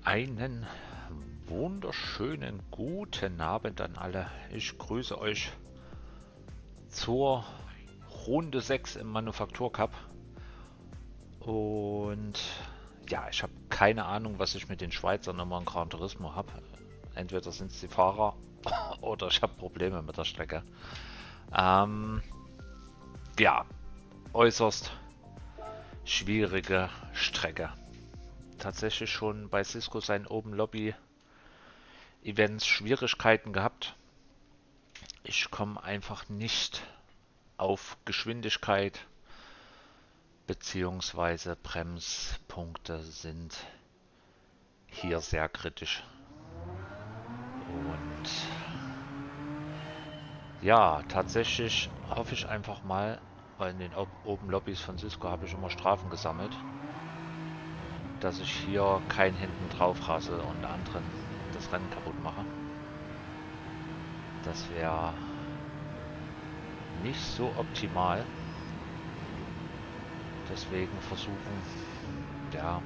Einen wunderschönen guten Abend an alle. Ich grüße euch zur Runde 6 im Manufaktur Cup. Und ja, ich habe keine Ahnung, was ich mit den Schweizern immer in Gran Turismo habe. Entweder sind es die Fahrer oder ich habe Probleme mit der Strecke. Ähm, ja, äußerst schwierige Strecke. Tatsächlich schon bei Cisco sein Open Lobby Events Schwierigkeiten gehabt. Ich komme einfach nicht auf Geschwindigkeit beziehungsweise Bremspunkte sind hier sehr kritisch. Und ja, tatsächlich hoffe ich einfach mal, weil in den Open Lobbys von Cisco habe ich immer Strafen gesammelt, dass ich hier kein hinten drauf rasse und anderen das Rennen kaputt mache. Das wäre nicht so optimal. Deswegen versuchen, ja,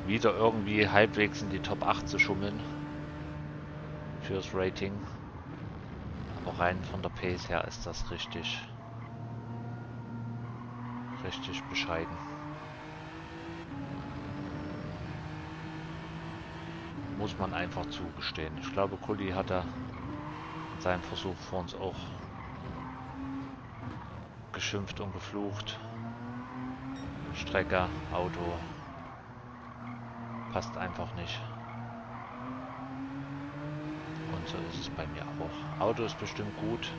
wieder irgendwie halbwegs in die Top 8 zu schummeln fürs Rating. Aber rein von der Pace her ist das richtig bescheiden. Muss man einfach zugestehen. Ich glaube, Kulli hatte in seinem Versuch vor uns auch geschimpft und geflucht. Strecke, Auto passt einfach nicht. Und so ist es bei mir auch. Auto ist bestimmt gut.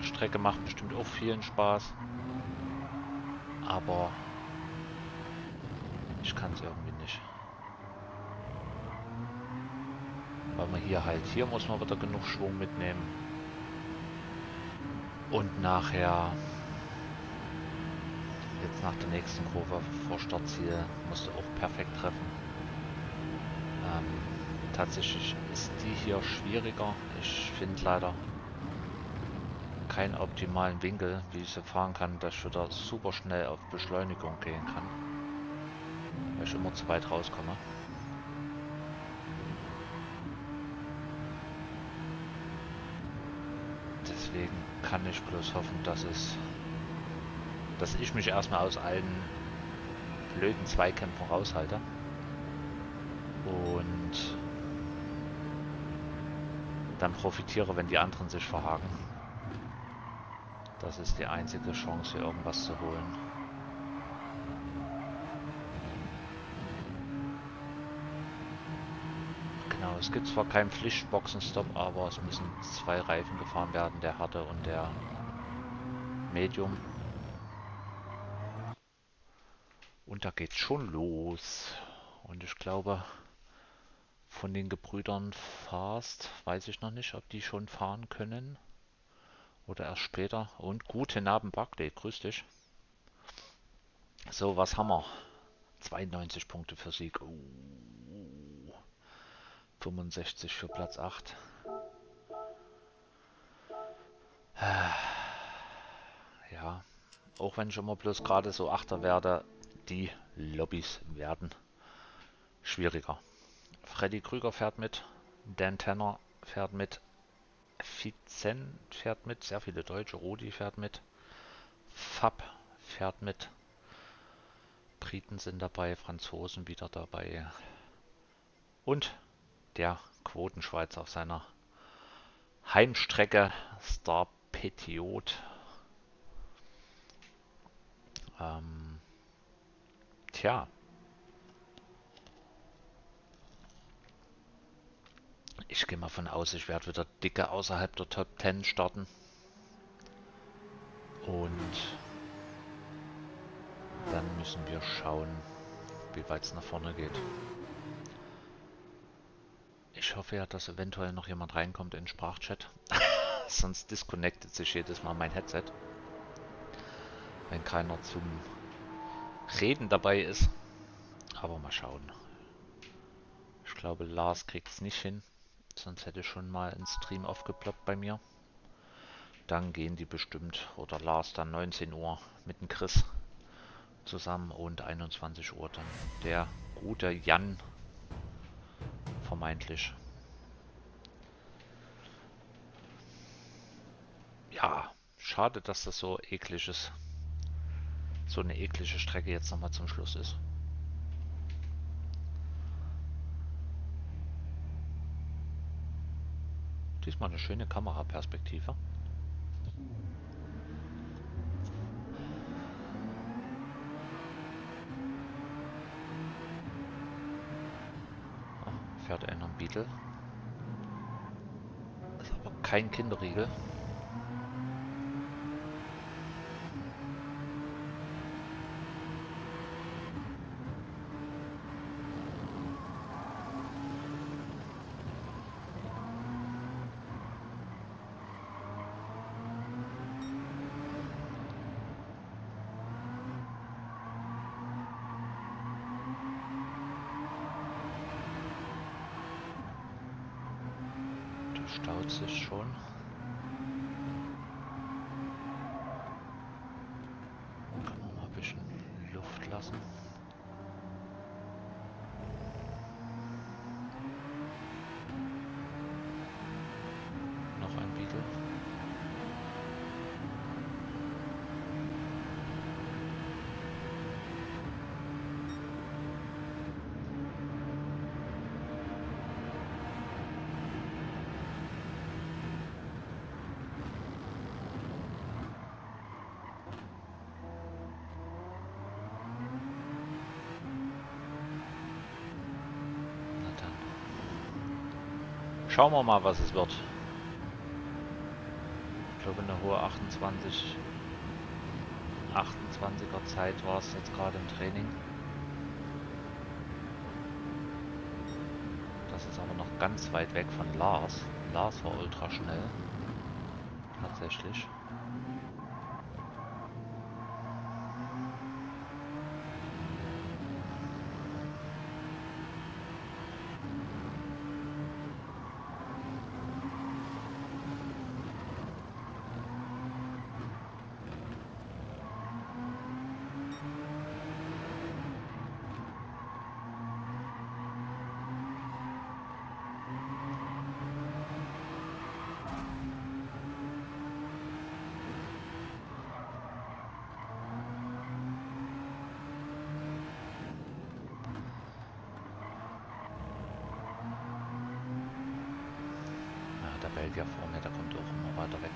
Strecke macht bestimmt auch vielen Spaß. Aber ich kann es irgendwie nicht. Weil man hier muss man wieder genug Schwung mitnehmen. Und nachher, jetzt nach der nächsten Kurve vor Startziel, musst du auch perfekt treffen. Tatsächlich ist die hier schwieriger. Ich finde leider keinen optimalen Winkel, wie ich sie fahren kann, dass ich wieder super schnell auf Beschleunigung gehen kann. Weil ich immer zu weit rauskomme. Deswegen kann ich bloß hoffen, dass ich mich erstmal aus allen blöden Zweikämpfen raushalte. Und dann profitiere, wenn die anderen sich verhaken. Das ist die einzige Chance, hier irgendwas zu holen. Genau, es gibt zwar keinen Pflichtboxenstopp, aber es müssen 2 Reifen gefahren werden, der harte und der Medium. Und da geht's schon los. Und ich glaube, von den Gebrüdern Fast weiß ich noch nicht, ob die schon fahren können. Oder erst später. Und guten Abend, Barclay, grüß dich. So, was haben wir? 92 Punkte für Sieg. 65 für Platz 8. Ja, auch wenn ich immer bloß gerade so Achter werde, die Lobbys werden schwieriger. Freddy Krüger fährt mit, Dan Tanner fährt mit, Vizen fährt mit, sehr viele Deutsche, Rudi fährt mit, Fab fährt mit, Briten sind dabei, Franzosen wieder dabei und der Quotenschweizer auf seiner Heimstrecke Star Petiot. Tja, ich gehe mal von aus, ich werde wieder dicke außerhalb der Top 10 starten. Und dann müssen wir schauen, wie weit es nach vorne geht. Ich hoffe ja, dass eventuell noch jemand reinkommt in den Sprachchat. Sonst disconnectet sich jedes Mal mein Headset, wenn keiner zum Reden dabei ist. Aber mal schauen. Ich glaube, Lars kriegt es nicht hin. Sonst hätte schon mal ein Stream aufgeploppt bei mir. Dann gehen die bestimmt, oder Lars dann 19 Uhr mit dem Chris zusammen und 21 Uhr dann der gute Jan vermeintlich. Ja, schade, dass das so eklig ist. So eine eklige Strecke jetzt nochmal zum Schluss ist. Diesmal eine schöne Kameraperspektive. Ah, fährt einer am Beetle. Ist aber kein Kinderriegel. Da staut sich schon. Kann man mal ein bisschen Luft lassen. Noch ein Beetle. Na dann. Schauen wir mal, was es wird. Ich glaube, eine hohe 28er Zeit war es jetzt gerade im Training. Das ist aber noch ganz weit weg von Lars. Lars war ultra schnell. Tatsächlich. Ja, der Belgier vor mir, der kommt auch immer weiter weg.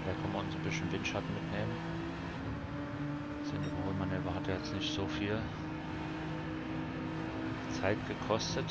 Da können wir uns ein bisschen Windschatten mitnehmen. Das Überholmanöver hat ja jetzt nicht so viel Zeit gekostet.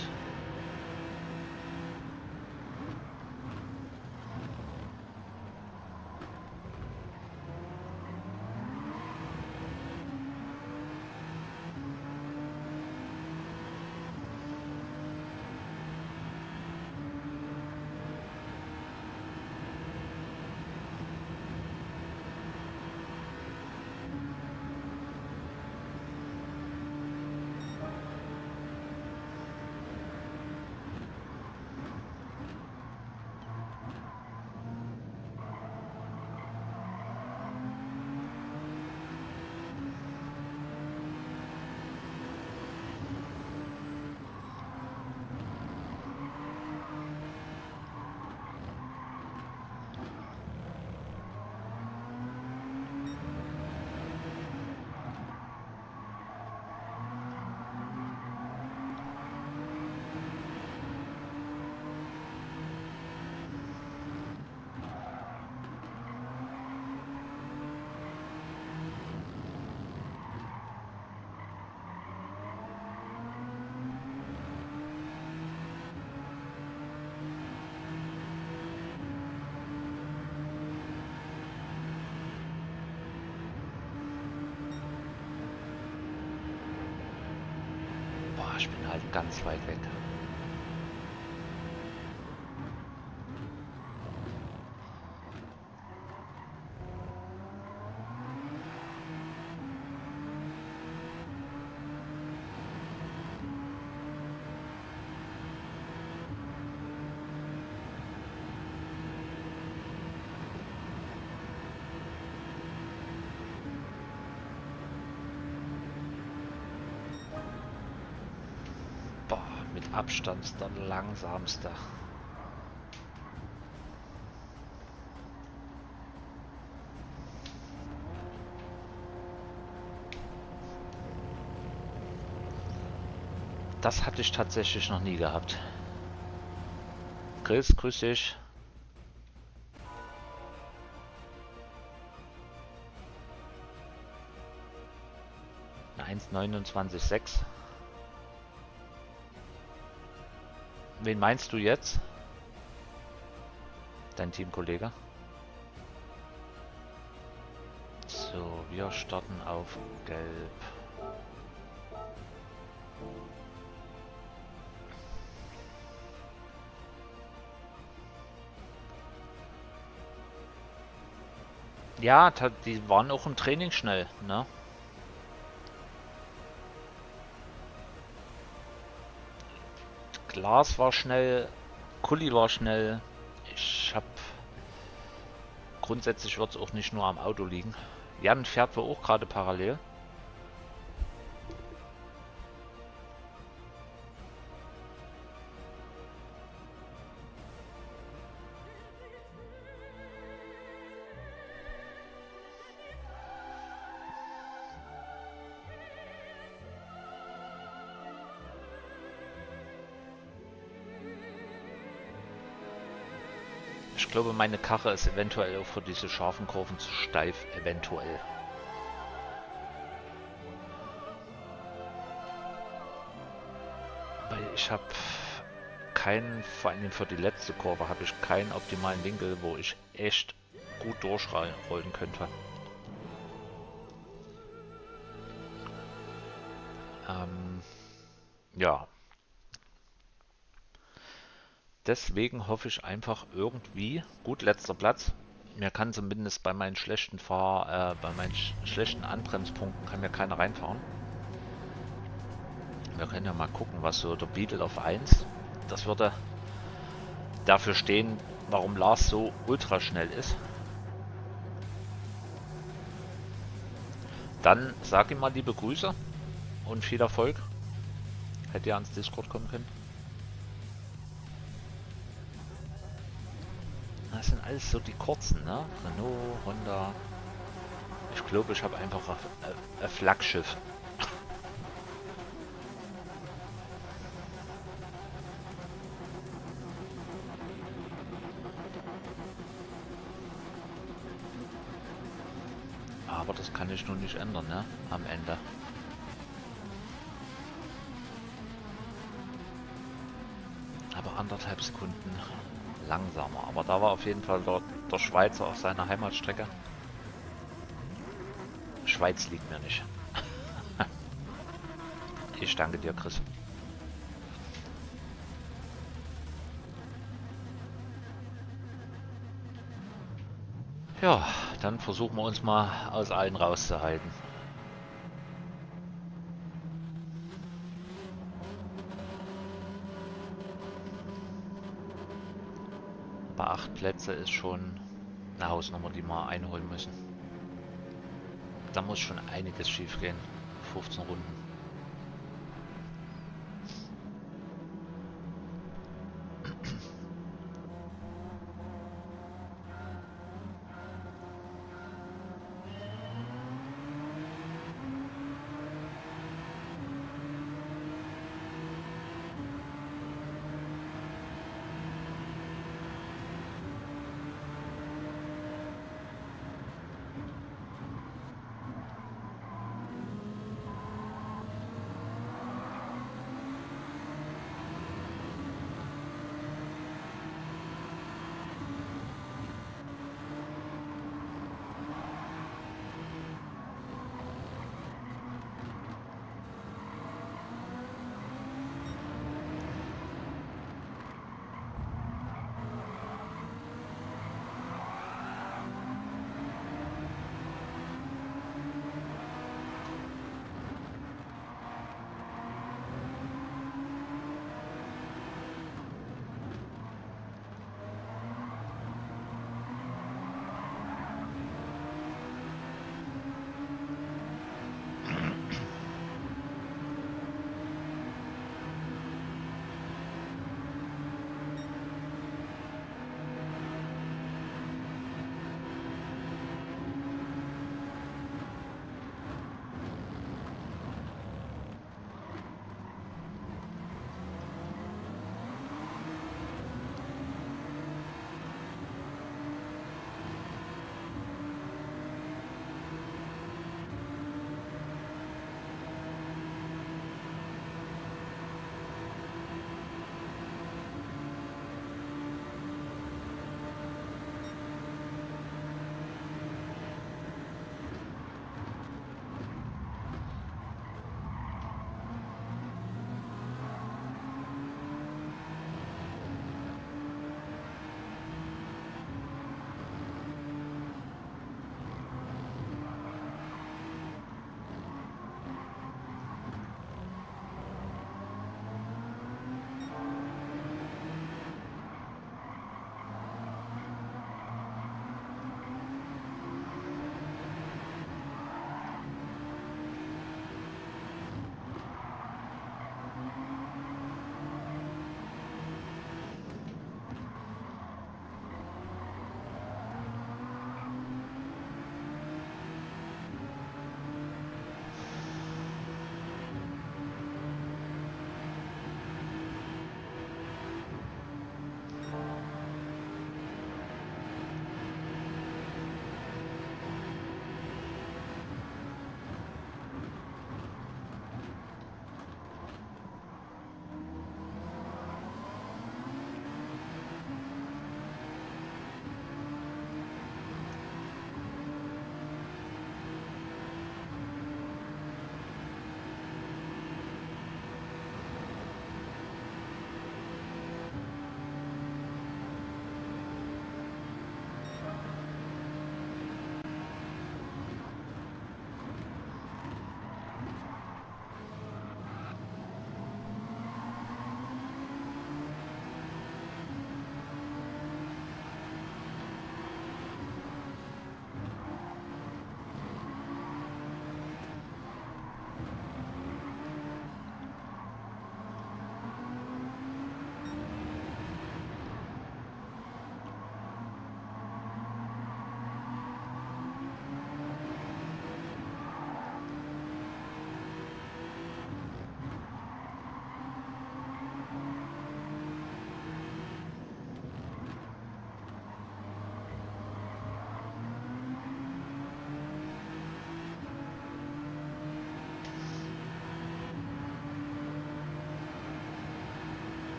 Ich bin halt ganz weit weg. Boah, mit Abstand der langsamste. Das hatte ich tatsächlich noch nie gehabt. Chris, grüß dich. Eine 1,29,6. Wen meinst du jetzt? Dein Teamkollege? So, wir starten auf Gelb. Ja, die waren auch im Training schnell, ne? Glas war schnell, Kuli war schnell. Ich hab grundsätzlich wird es auch nicht nur am Auto liegen. Jan fährt wohl auch gerade parallel. Ich glaube, meine Karre ist eventuell auch für diese scharfen Kurven zu steif, eventuell. Weil ich habe keinen, vor allem für die letzte Kurve, habe ich keinen optimalen Winkel, wo ich echt gut durchrollen könnte. Ja. Deswegen hoffe ich einfach irgendwie, gut, letzter Platz. Mir kann zumindest bei meinen schlechten bei meinen schlechten Anbremspunkten kann mir keiner reinfahren. Wir können ja mal gucken, was so der Beetle auf 1. Das würde dafür stehen, warum Lars so ultra schnell ist. Dann sag ihm mal liebe Grüße und viel Erfolg. Hätte ja ans Discord kommen können. Das sind alles so die kurzen, ne? Renault, Honda. Ich glaube, ich habe einfach ein Flaggschiff. Aber das kann ich nun nicht ändern, ne? Am Ende. Aber 1,5 Sekunden langsamer. Aber da war auf jeden Fall der Schweizer auf seiner Heimatstrecke. Schweiz liegt mir nicht. Ich danke dir, Chris. Ja, dann versuchen wir uns mal aus allen rauszuhalten. Bei 8 Plätze ist schon eine Hausnummer, die wir einholen müssen. Da muss schon einiges schief gehen. 15 Runden.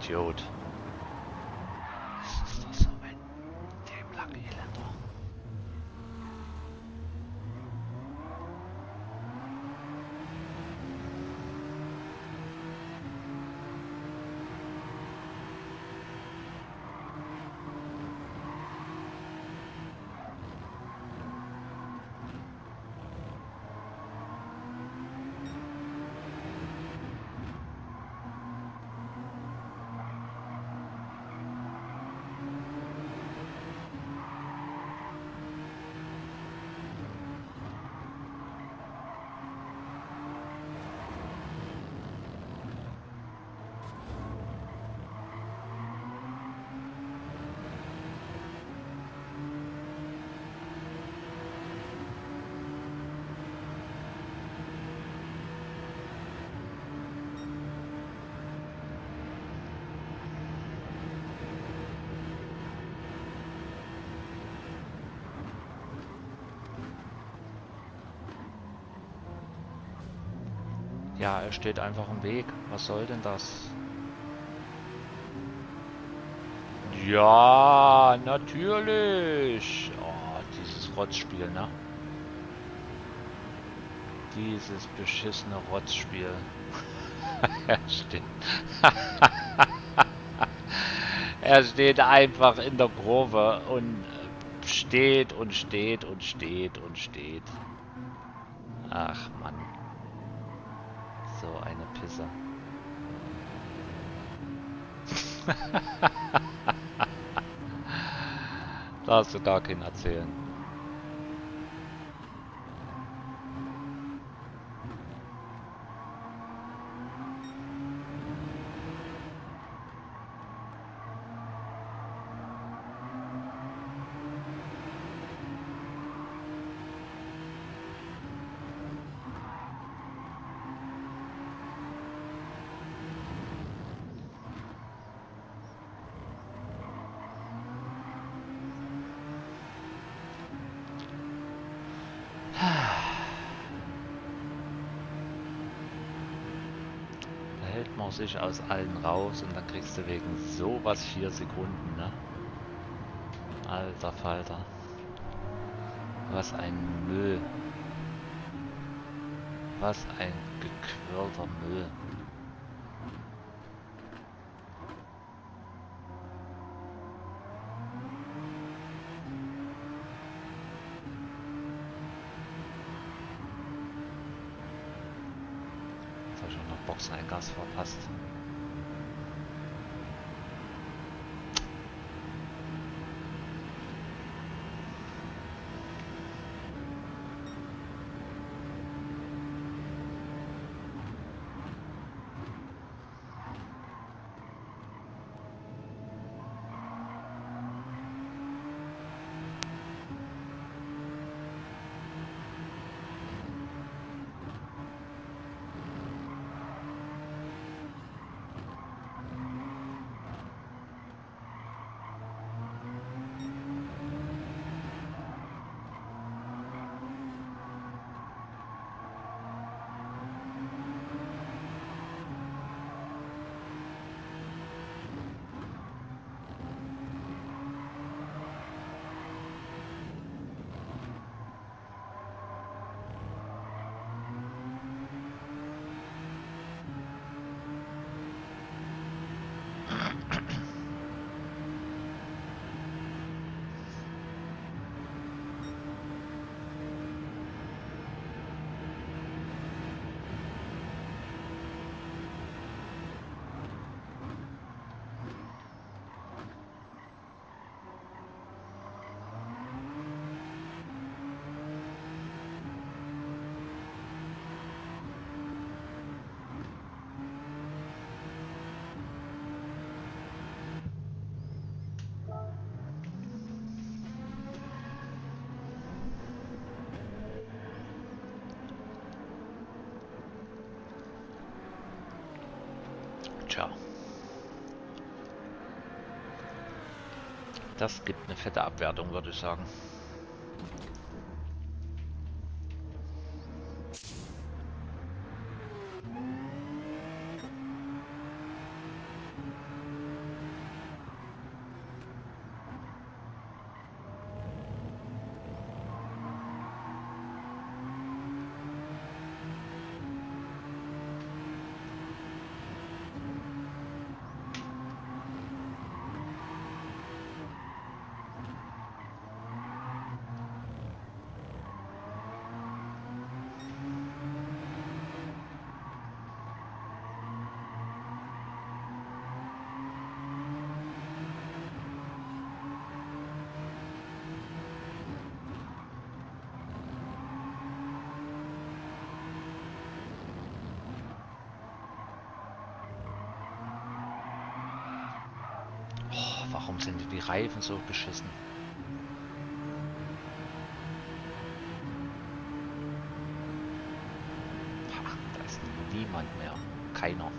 Idiot. Das ist doch so ein dämlack Elender. Ja, er steht einfach im Weg. Was soll denn das? Ja, natürlich. Oh, dieses Rotzspiel, ne? Dieses beschissene Rotzspiel. Er steht. Er steht einfach in der Kurve und steht und steht und steht und steht. Ach Mann. So eine Pisse. Darfst du gar keinen erzählen. Da hält man sich aus allen raus und dann kriegst du wegen sowas 4 Sekunden, ne? Alter Falter. Was ein Müll. Was ein gequirlter Müll. Jetzt habe ich auch noch Boxeneingas verpasst. Tja. Das gibt eine fette Abwertung, würde ich sagen. Warum sind die Reifen so beschissen? Ach, da ist niemand mehr. Keiner.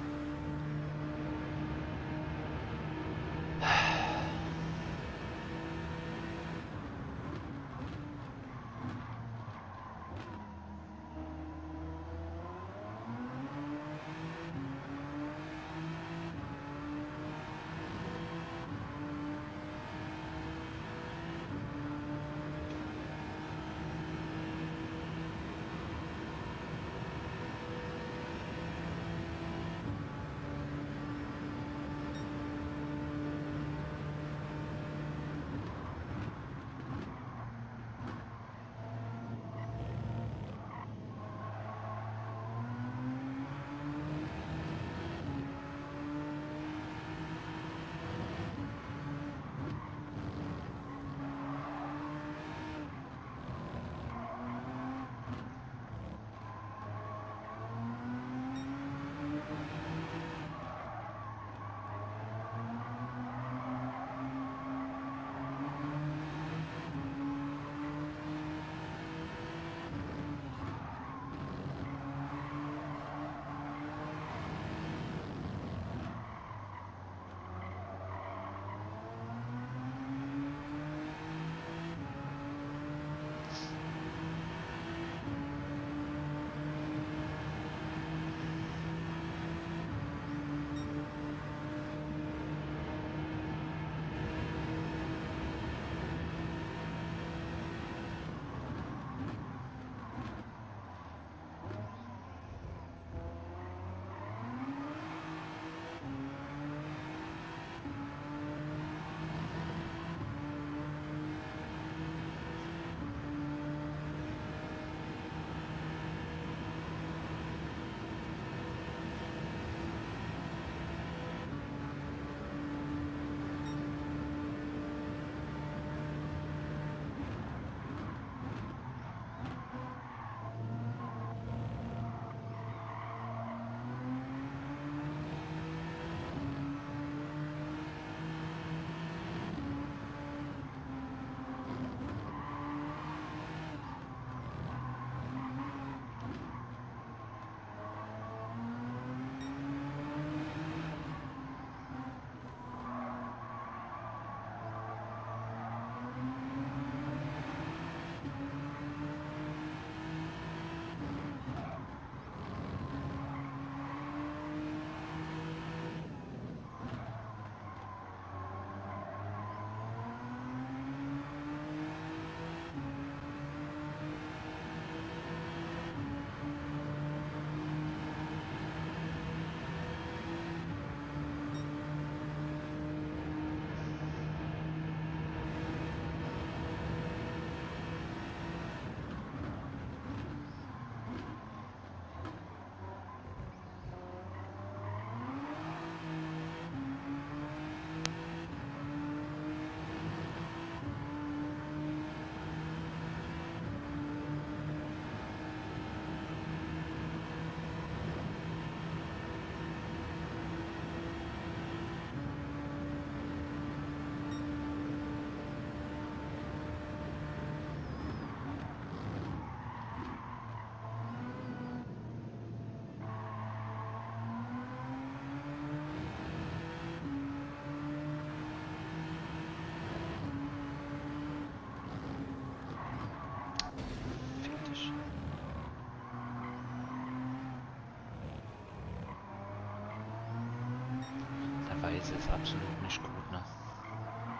Weiße ist absolut nicht gut, ne?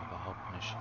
Überhaupt nicht.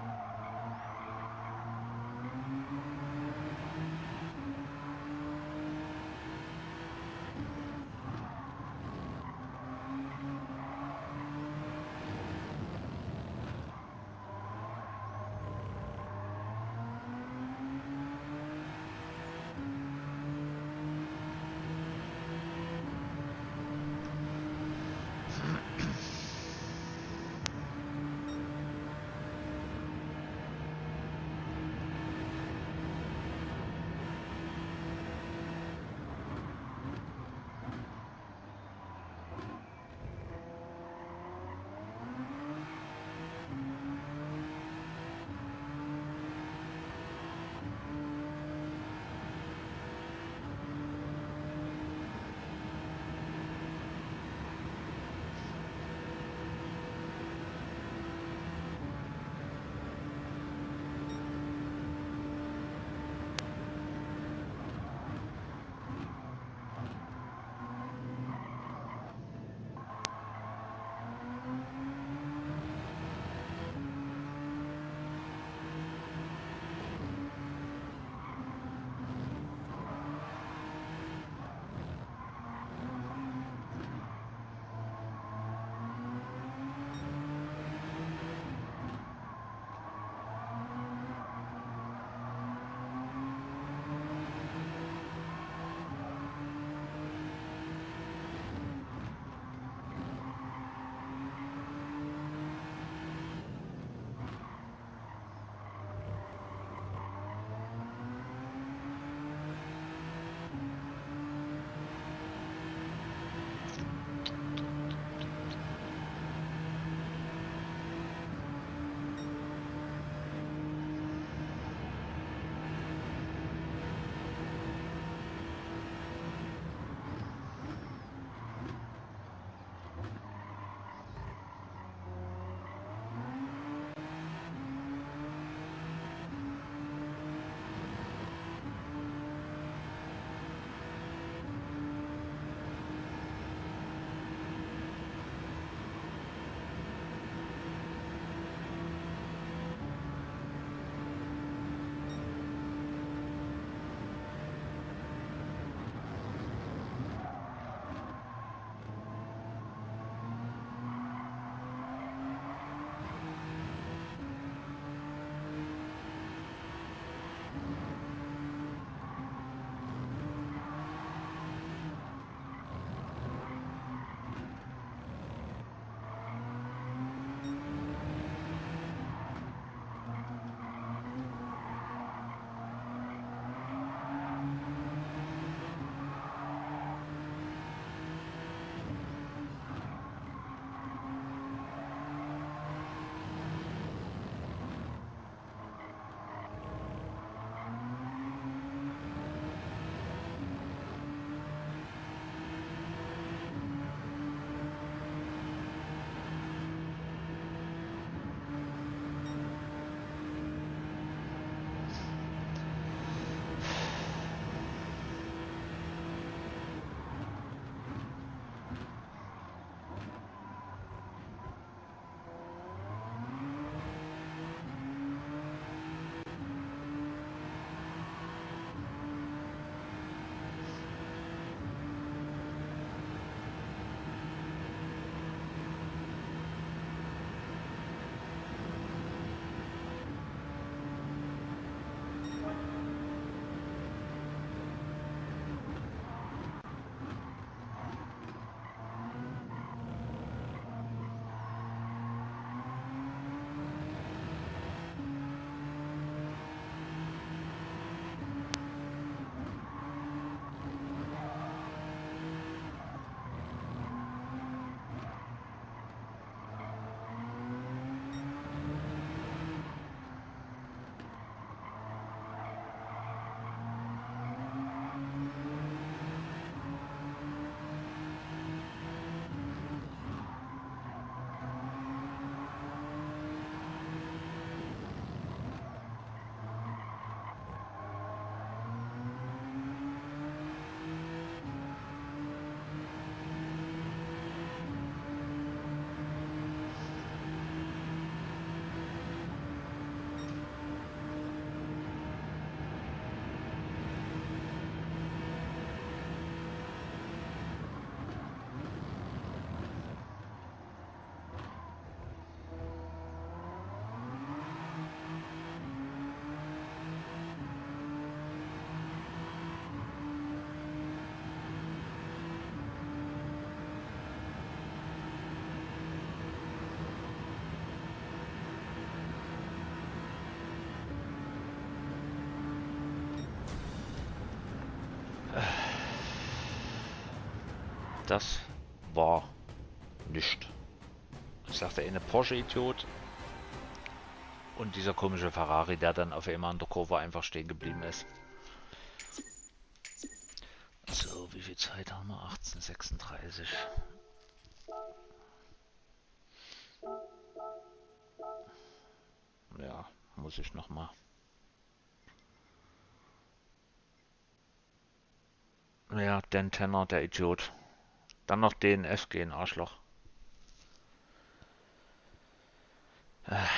Das war nicht. Ich sagte, eine Porsche-Idiot und dieser komische Ferrari, der dann auf einmal an der Kurve einfach stehen geblieben ist. So, wie viel Zeit haben wir? 18:36. Ja, muss ich noch mal. Ja, den Tenner, der Idiot. Dann noch DNF gehen, Arschloch. Na,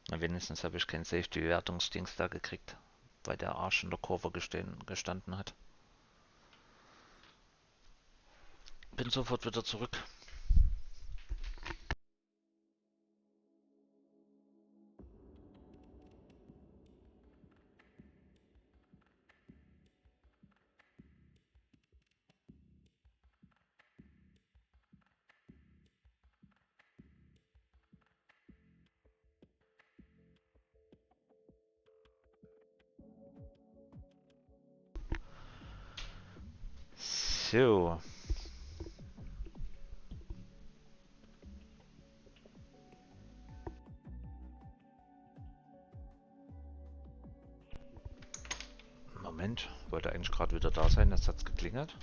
wenigstens habe ich kein Safety-Wertungsdings da gekriegt, weil der Arsch in der Kurve gestanden hat. Bin sofort wieder zurück. So. Moment, wollte eigentlich gerade wieder da sein, das hat's geklingelt.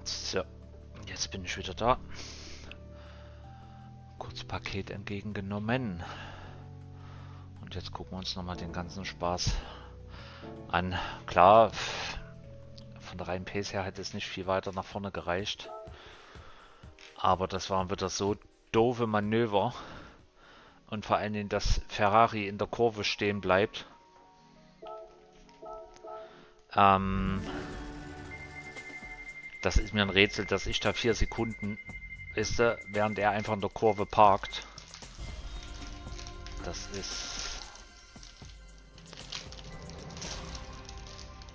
So, jetzt bin ich wieder da. Kurz Paket entgegengenommen. Und jetzt gucken wir uns nochmal den ganzen Spaß an. Klar, von der reinen Pace her hätte es nicht viel weiter nach vorne gereicht. Aber das waren wieder so doofe Manöver. Und vor allen Dingen, dass Ferrari in der Kurve stehen bleibt. Das ist mir ein Rätsel, dass ich da 4 Sekunden, wisst ihr, während er einfach in der Kurve parkt. Das ist...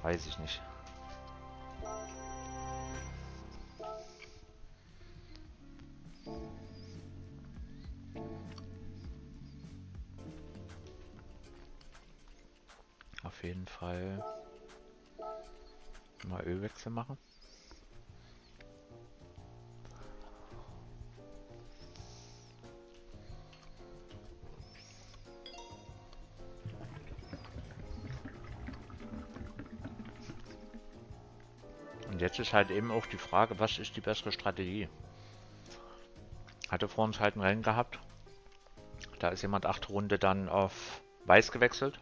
Weiß ich nicht. Auf jeden Fall mal Ölwechsel machen. Und jetzt ist halt eben auch die Frage, was ist die bessere Strategie? Hatte vor uns halt ein Rennen gehabt. Da ist jemand 8 Runde dann auf Weiß gewechselt.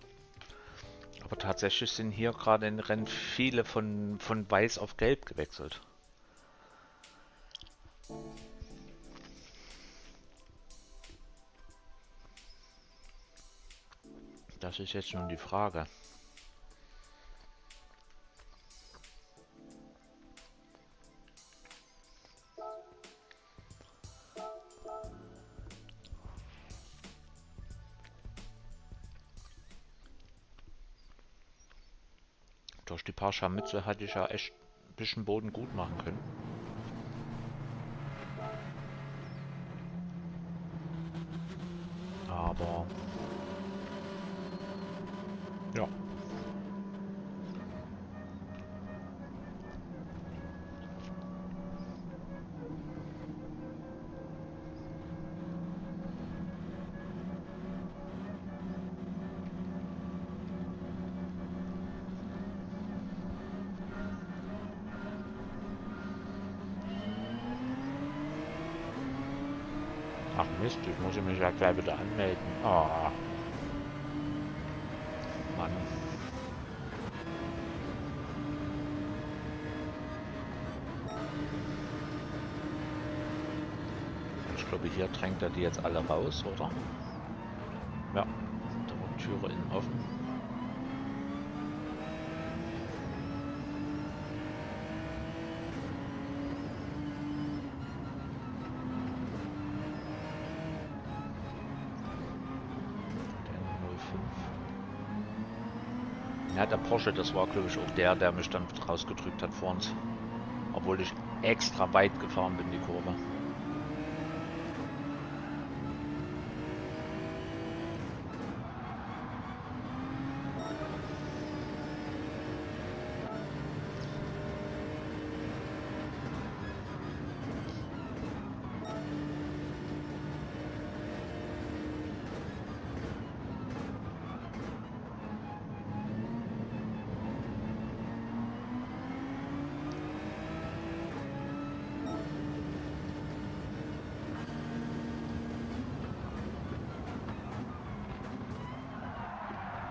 Aber tatsächlich sind hier gerade in Rennen viele von Weiß auf Gelb gewechselt. Das ist jetzt nun die Frage. Durch die paar Scharmützel hatte ich ja echt ein bisschen Boden gut machen können. Aber ja. Ach Mist, ich muss mich ja gleich wieder anmelden. Ah, Mann. Ich glaube, hier drängt er die jetzt alle raus, oder? Ja, da war die Türe innen offen. Ja, der Porsche, das war glaube ich auch der mich dann rausgedrückt hat vor uns. Obwohl ich extra weit gefahren bin, die Kurve.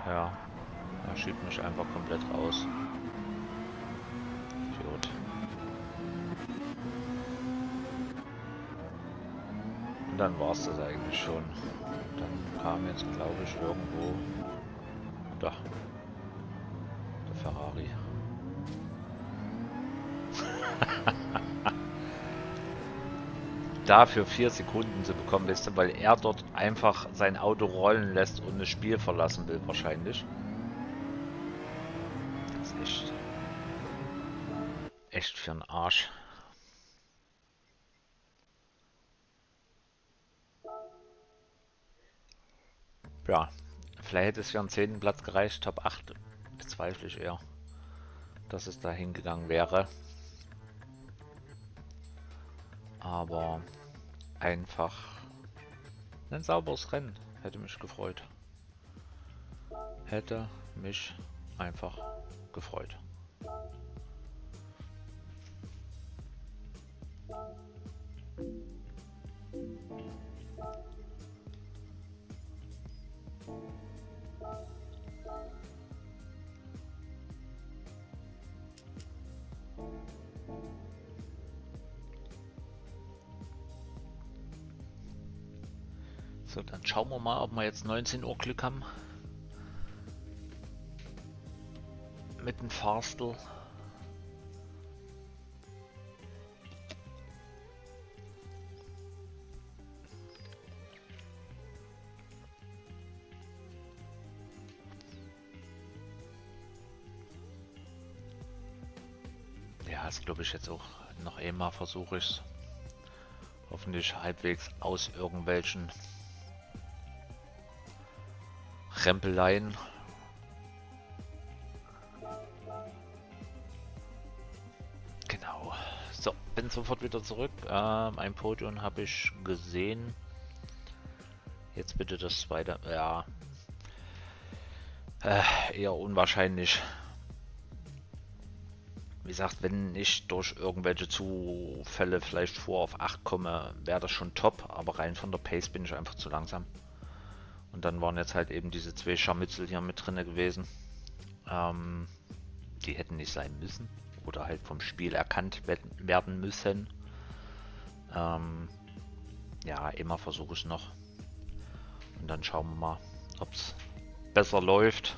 Ja, er schiebt mich einfach komplett raus. Idiot. Und dann war es das eigentlich schon. Dann kam jetzt, glaube ich, irgendwo da, der Ferrari. Dafür 4 Sekunden zu bekommen, weißt du, weil er dort einfach sein Auto rollen lässt und das Spiel verlassen will wahrscheinlich. Das ist echt für einen Arsch. Ja, vielleicht hätte es für einen 10. Platz gereicht, Top 8 bezweifle ich eher, dass es da hingegangen wäre. Aber einfach ein sauberes Rennen. Hätte mich gefreut. Hätte mich einfach gefreut. So, dann schauen wir mal, ob wir jetzt 19 Uhr Glück haben. Mit dem Fahrstel. Ja, das glaube ich jetzt auch noch einmal versuche ich es. Hoffentlich halbwegs aus irgendwelchen Rempeleien. Genau. So, bin sofort wieder zurück. Ein Podium habe ich gesehen. Jetzt bitte das zweite. Ja. Eher unwahrscheinlich. Wie gesagt, wenn ich durch irgendwelche Zufälle vielleicht vor auf 8 komme, wäre das schon top. Aber rein von der Pace bin ich einfach zu langsam. Und dann waren jetzt halt eben diese 2 Scharmützel hier mit drin gewesen. Die hätten nicht sein müssen. Oder halt vom Spiel erkannt werden müssen. Ja, immer versuche ich noch. Und dann schauen wir mal, ob es besser läuft.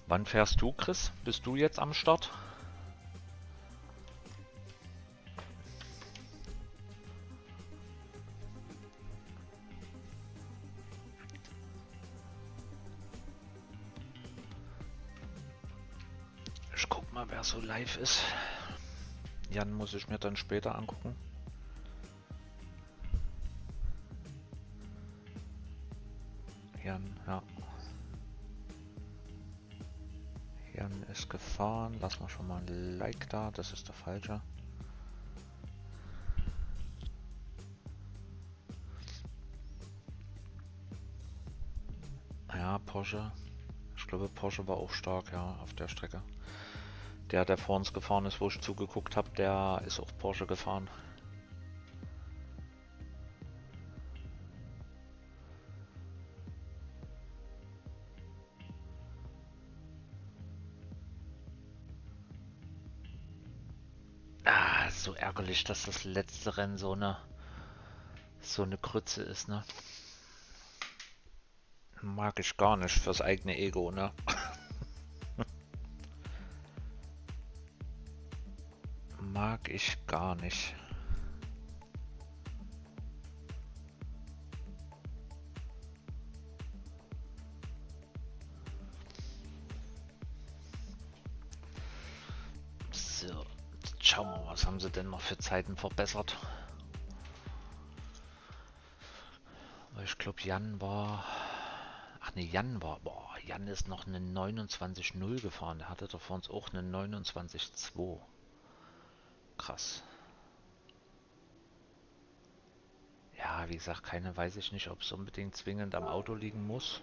Wann fährst du, Chris? Bist du jetzt am Start? Ich guck mal, wer so live ist. Jan muss ich mir dann später angucken. Jan, ja. Jan ist gefahren. Lass mal schon mal ein Like da. Das ist der falsche. Ja, Porsche. Ich glaube, Porsche war auch stark, ja, auf der Strecke. Der vor uns gefahren ist, wo ich zugeguckt habe, der ist auch Porsche gefahren. Ah, so ärgerlich, dass das letzte Rennen so eine Grütze ist, ne? Mag ich gar nicht fürs eigene Ego, ne? Mag ich gar nicht. So, schauen wir mal, was haben sie denn noch für Zeiten verbessert? Ich glaube, Jan war... Ach ne, Jan war... Boah, Jan ist noch eine 29.0 gefahren. Der hatte doch vor uns auch eine 29.2. Krass. Ja, wie gesagt, keine weiß ich nicht, ob es unbedingt zwingend am Auto liegen muss.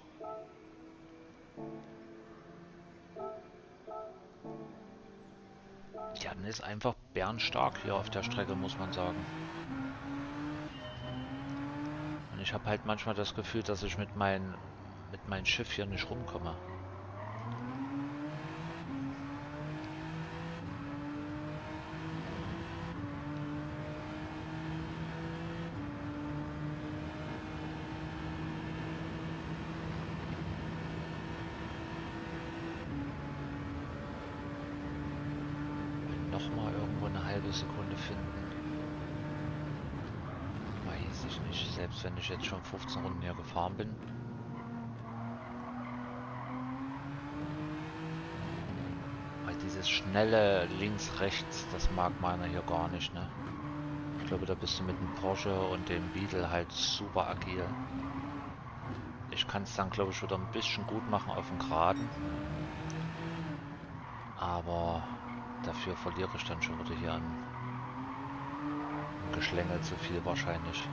Jan ist einfach bärenstark hier auf der Strecke, muss man sagen. Und ich habe halt manchmal das Gefühl, dass ich mit meinem Schiff hier nicht rumkomme. Nochmal irgendwo eine halbe Sekunde finden. Weiß ich nicht. Selbst wenn ich jetzt schon 15 Runden hier gefahren bin. Weil dieses schnelle links-rechts, das mag meiner hier gar nicht, ne? Ich glaube, da bist du mit dem Porsche und dem Beetle halt super agil. Ich kann es dann, glaube ich, wieder ein bisschen gut machen auf dem Geraden. Aber dafür verliere ich dann schon wieder hier an Geschlängel zu viel wahrscheinlich.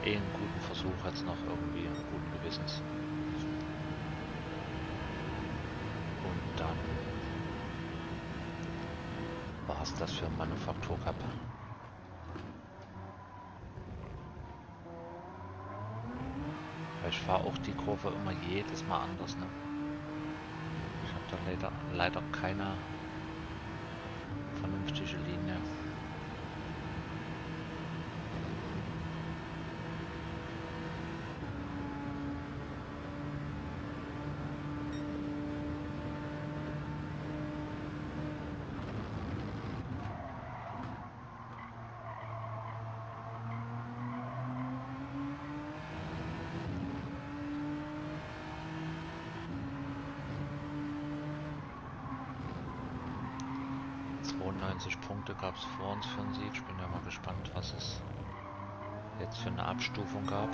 Einen guten Versuch hat es noch irgendwie, guten Gewissens. Und dann war es das für Manufaktur Cup. Weil ich fahre auch die Kurve immer jedes Mal anders, ne? Ich habe da leider keine vernünftige Linie. Punkte gab es vor uns für einen Sieg. Ich bin ja mal gespannt, was es jetzt für eine Abstufung gab.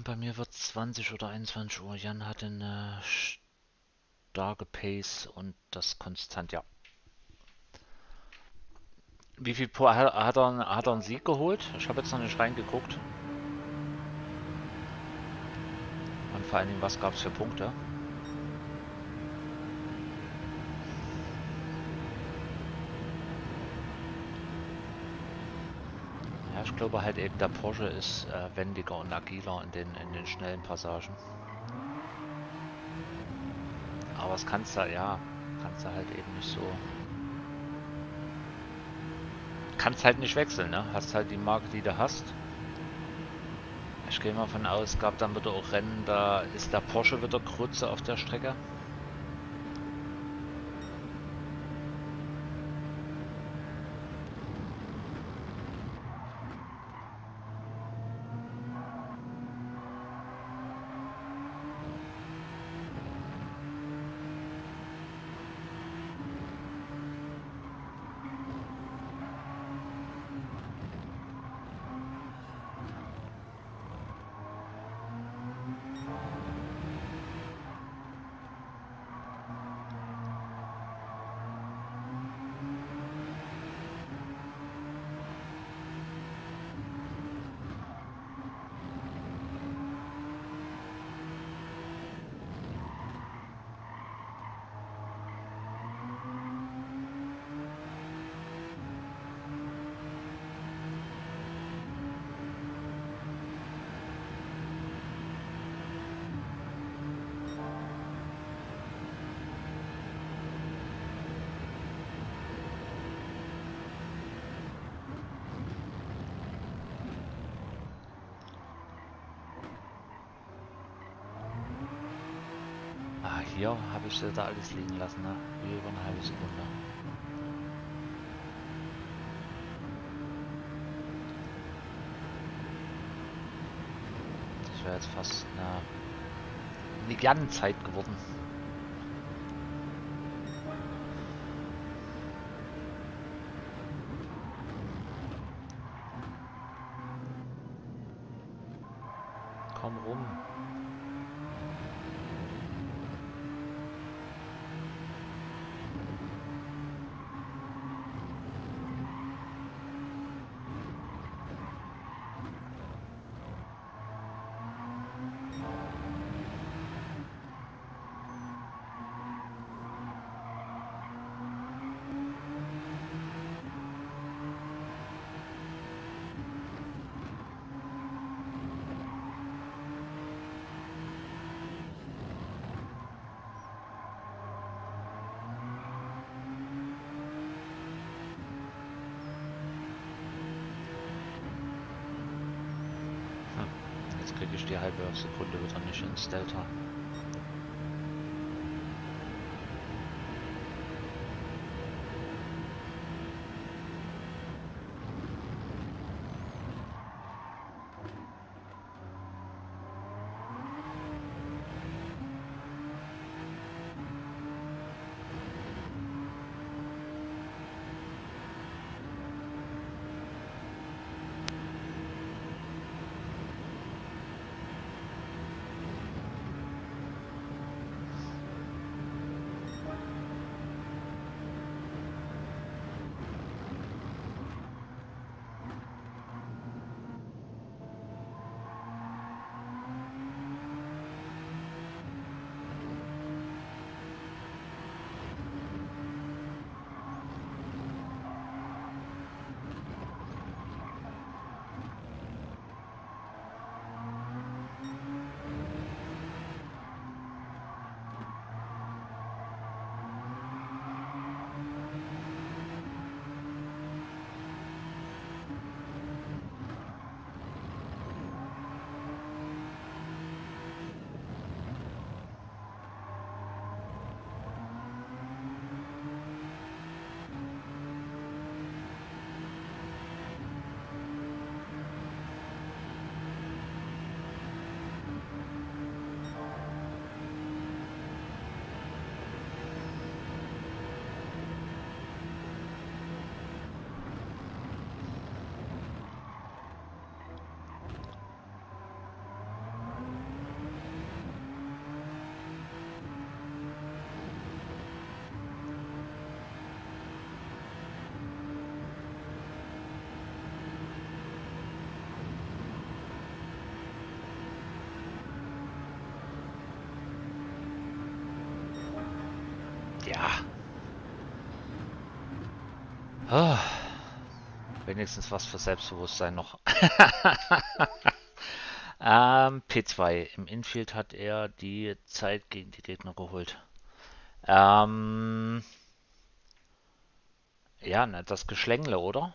Bei mir wird 20 oder 21 Uhr. Jan hat eine starke Pace und das konstant, ja. Wie viel hat er einen Sieg geholt? Ich habe jetzt noch nicht reingeguckt. Und vor allen Dingen, was gab es für Punkte? Ja, ich glaube halt eben, der Porsche ist wendiger und agiler in den schnellen Passagen. Aber das kannst du halt eben nicht so. Kannst halt nicht wechseln, ne? Hast halt die Marke, die du hast. Ich gehe mal von aus, es gab dann wieder auch Rennen, da ist der Porsche wieder Grütze auf der Strecke. Ah, hier habe ich da alles liegen lassen, ne? Wie über eine halbe Sekunde. Das wäre jetzt fast eine Gernzeit geworden. Komm rum. Jetzt kriege ich die halbe Sekunde wieder nicht ins Delta. Ja. Ah, wenigstens was für Selbstbewusstsein noch. P2. Im Infield hat er die Zeit gegen die Gegner geholt. Ähm, ja, na, das Geschlängle, oder?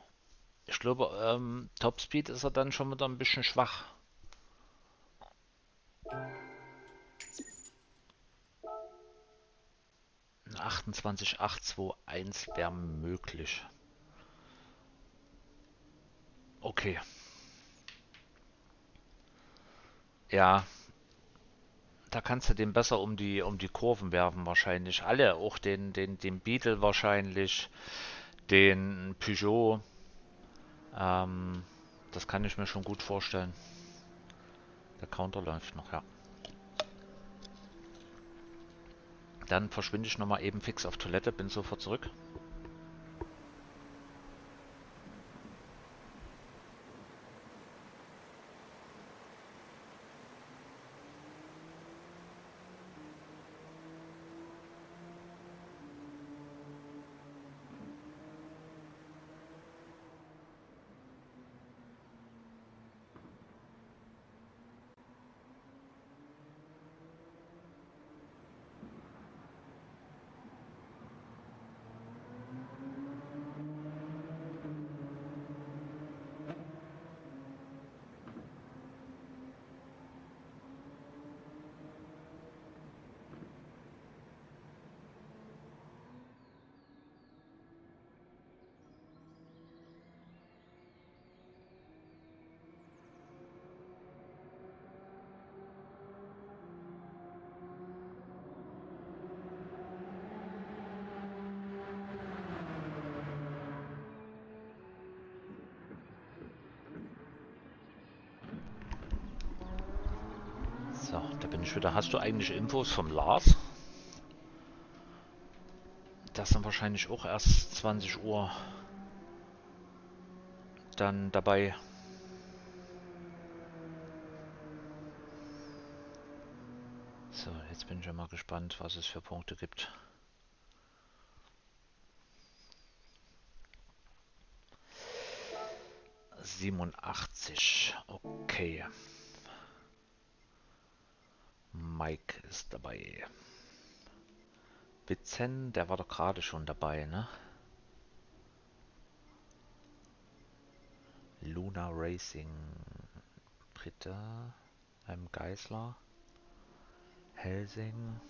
Ich glaube, Topspeed ist er dann schon wieder ein bisschen schwach. 28,821 wäre möglich. Okay. Ja, da kannst du den besser um die Kurven werfen wahrscheinlich. Alle, auch den Beetle wahrscheinlich, den Peugeot. Ähm, das kann ich mir schon gut vorstellen. Der Counter läuft noch, ja. Dann verschwinde ich nochmal eben fix auf Toilette, bin sofort zurück. So, da bin ich wieder. Hast du eigentlich Infos vom Lars? Das sind wahrscheinlich auch erst 20 Uhr dann dabei. So, jetzt bin ich ja mal gespannt, was es für Punkte gibt. '87, okay. Mike ist dabei. Vincent, der war doch gerade schon dabei, ne? Luna Racing. Britta, Geisler, Helsing.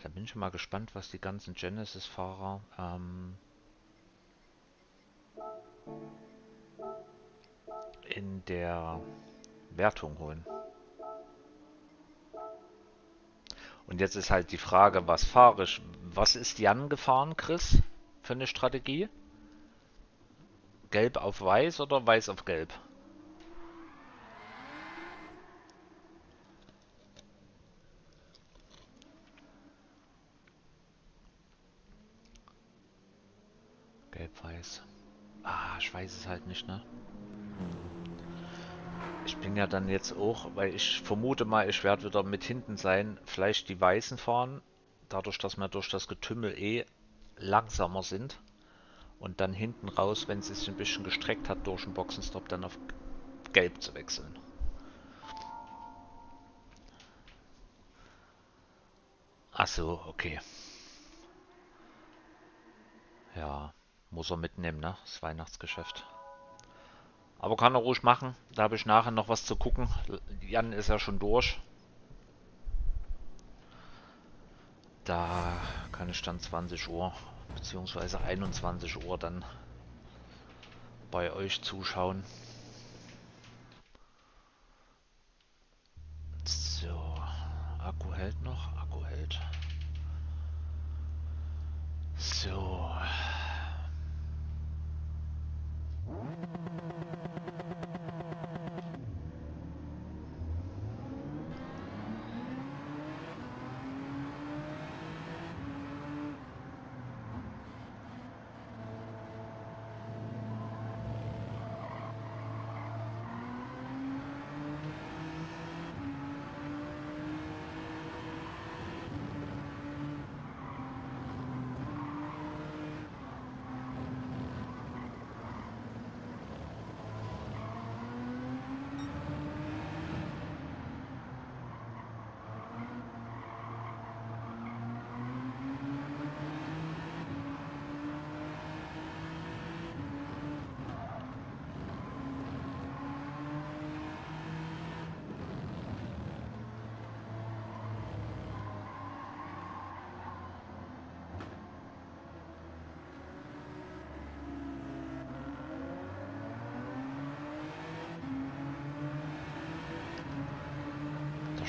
Da bin ich schon mal gespannt, was die ganzen Genesis-Fahrer in der Wertung holen. Und jetzt ist halt die Frage, was fahre ich? Was ist Jan gefahren, Chris, für eine Strategie? Gelb auf weiß oder weiß auf gelb? Gelb-weiß. Ah, ich weiß es halt nicht, ne? Ich bin ja dann jetzt auch, weil ich vermute mal, ich werde wieder mit hinten sein, vielleicht die Weißen fahren, dadurch, dass wir durch das Getümmel langsamer sind und dann hinten raus, wenn es sich ein bisschen gestreckt hat durch den Boxenstopp, dann auf Gelb zu wechseln. Ach so, okay. Ja, muss er mitnehmen, ne? Das Weihnachtsgeschäft. Aber kann er ruhig machen. Da habe ich nachher noch was zu gucken. Jan ist ja schon durch. Da kann ich dann 20 Uhr bzw. 21 Uhr dann bei euch zuschauen. So, Akku hält noch, Akku hält. So,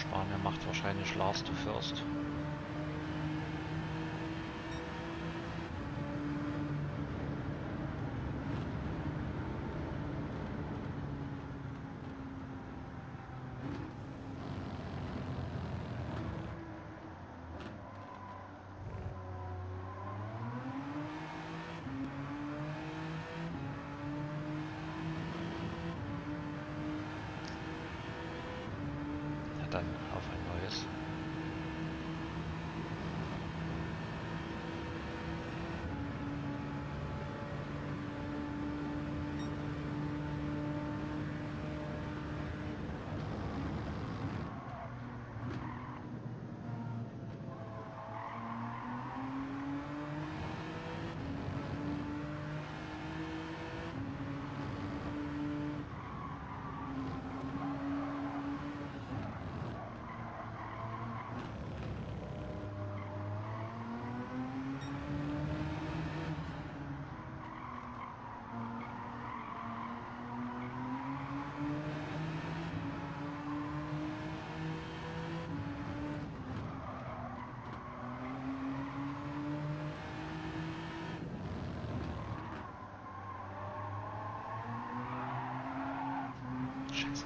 Spanier macht wahrscheinlich Last to First. Dann auf ein neues. Scheiße.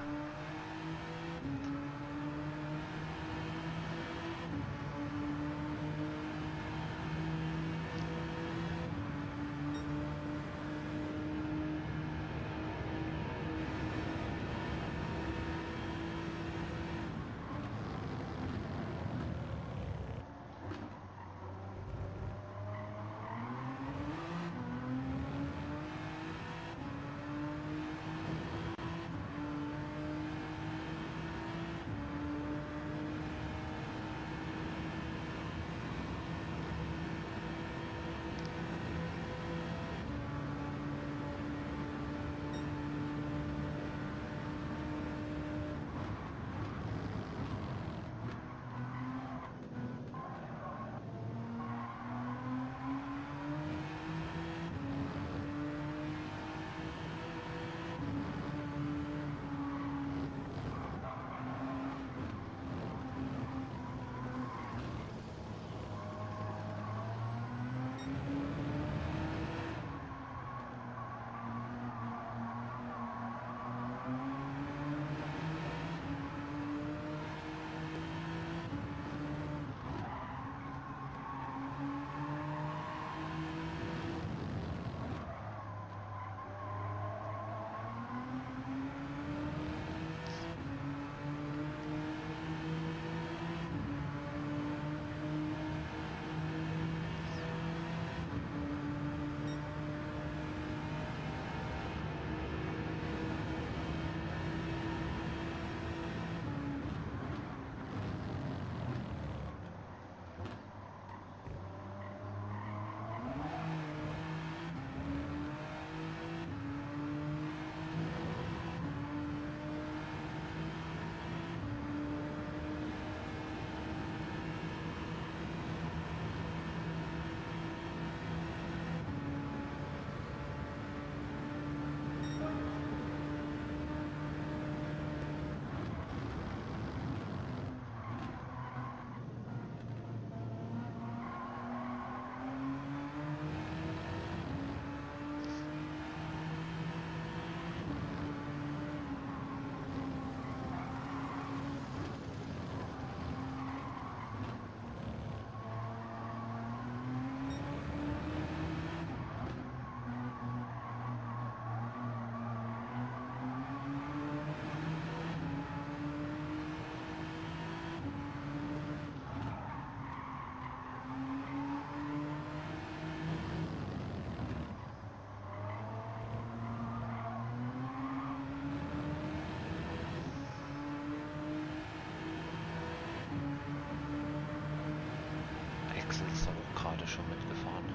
Axel ist auch gerade schon mitgefahren.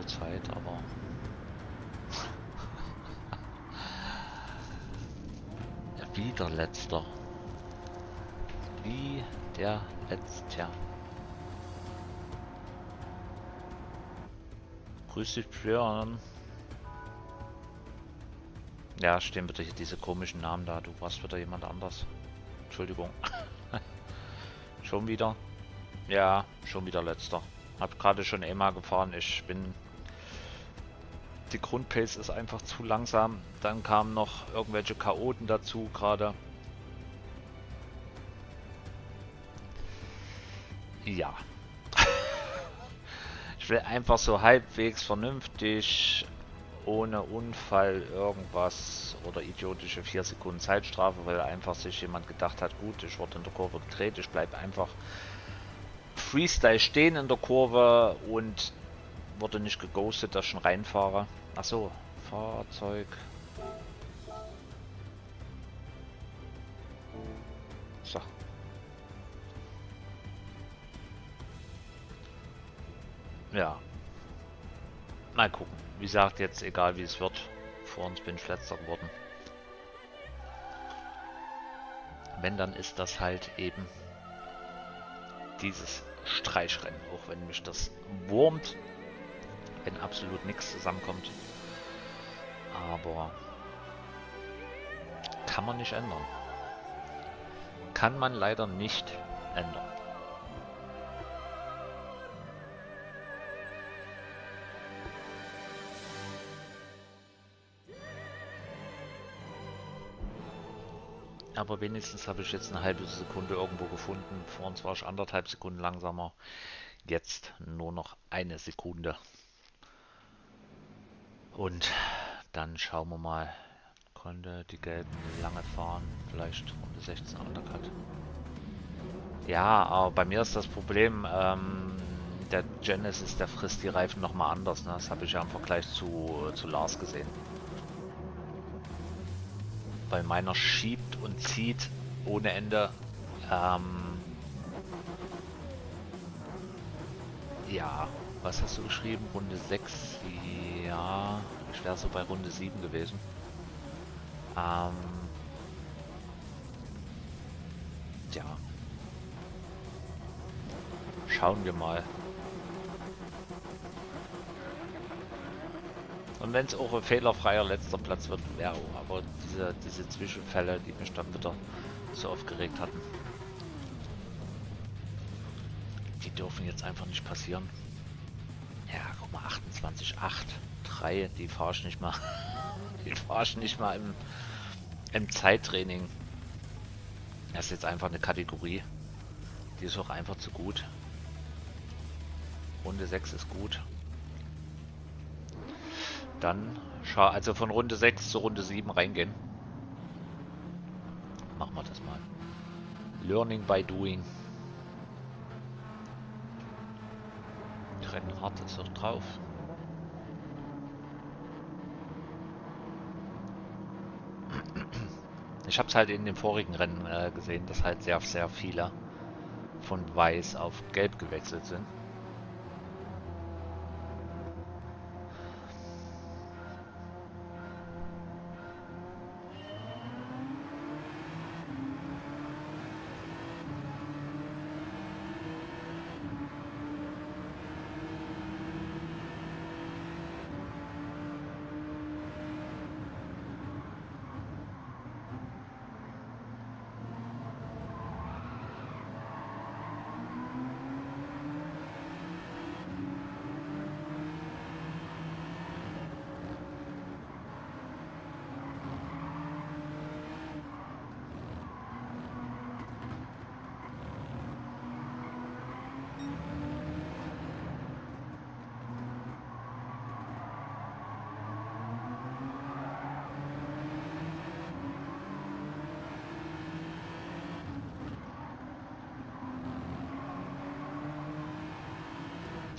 gute Zeit, aber wieder letzter. Wie der letzte. Grüß dich, Björn. Ja, stehen bitte hier diese komischen Namen da. Du warst wieder jemand anders. Entschuldigung. Schon wieder? Ja, schon wieder letzter. Hab gerade schon einmal gefahren. Die Grundpace ist einfach zu langsam. Dann kamen noch irgendwelche Chaoten dazu gerade. Ja. Ich will einfach so halbwegs vernünftig, ohne Unfall irgendwas oder idiotische 4 Sekunden Zeitstrafe, weil einfach sich jemand gedacht hat, gut, ich wurde in der Kurve gedreht, ich bleibe einfach Freestyle stehen in der Kurve und wurde nicht geghostet, dass ich schon reinfahre. Achso, Fahrzeug. So. Ja. Mal gucken. Wie gesagt, jetzt egal wie es wird. Vor uns bin ich letzter geworden. Wenn, dann ist das halt eben dieses Streichrennen, auch wenn mich das wurmt, wenn absolut nichts zusammenkommt. Aber kann man nicht ändern. Kann man leider nicht ändern. Aber wenigstens habe ich jetzt eine halbe Sekunde irgendwo gefunden. Vor uns war ich 1,5 Sekunden langsamer. Jetzt nur noch 1 Sekunde. Und dann schauen wir mal. Konnte die Gelben lange fahren. Vielleicht Runde 16 Undercut. Ja, aber bei mir ist das Problem, der Genesis, der frisst die Reifen nochmal anders. Ne? Das habe ich ja im Vergleich zu Lars gesehen. Weil meiner schiebt und zieht ohne Ende. Ja, was hast du geschrieben? Runde 6? Ja, ich wäre so bei Runde 7 gewesen. Ja. Schauen wir mal. Und wenn es auch ein fehlerfreier letzter Platz wird, wäre auch. Aber diese Zwischenfälle, die mich dann wieder so aufgeregt hatten, die dürfen jetzt einfach nicht passieren. Ja, guck mal, 28, 8, 3, die fahre ich nicht mal. Die fahre ich nicht mal im Zeittraining. Das ist jetzt einfach eine Kategorie. Die ist auch einfach zu gut. Runde 6 ist gut. Dann also von Runde 6 zu Runde 7 reingehen. Machen wir das mal. Learning by doing. Rennrad ist noch drauf. Ich habe es halt in den vorigen Rennen gesehen, dass halt sehr, sehr viele von weiß auf gelb gewechselt sind.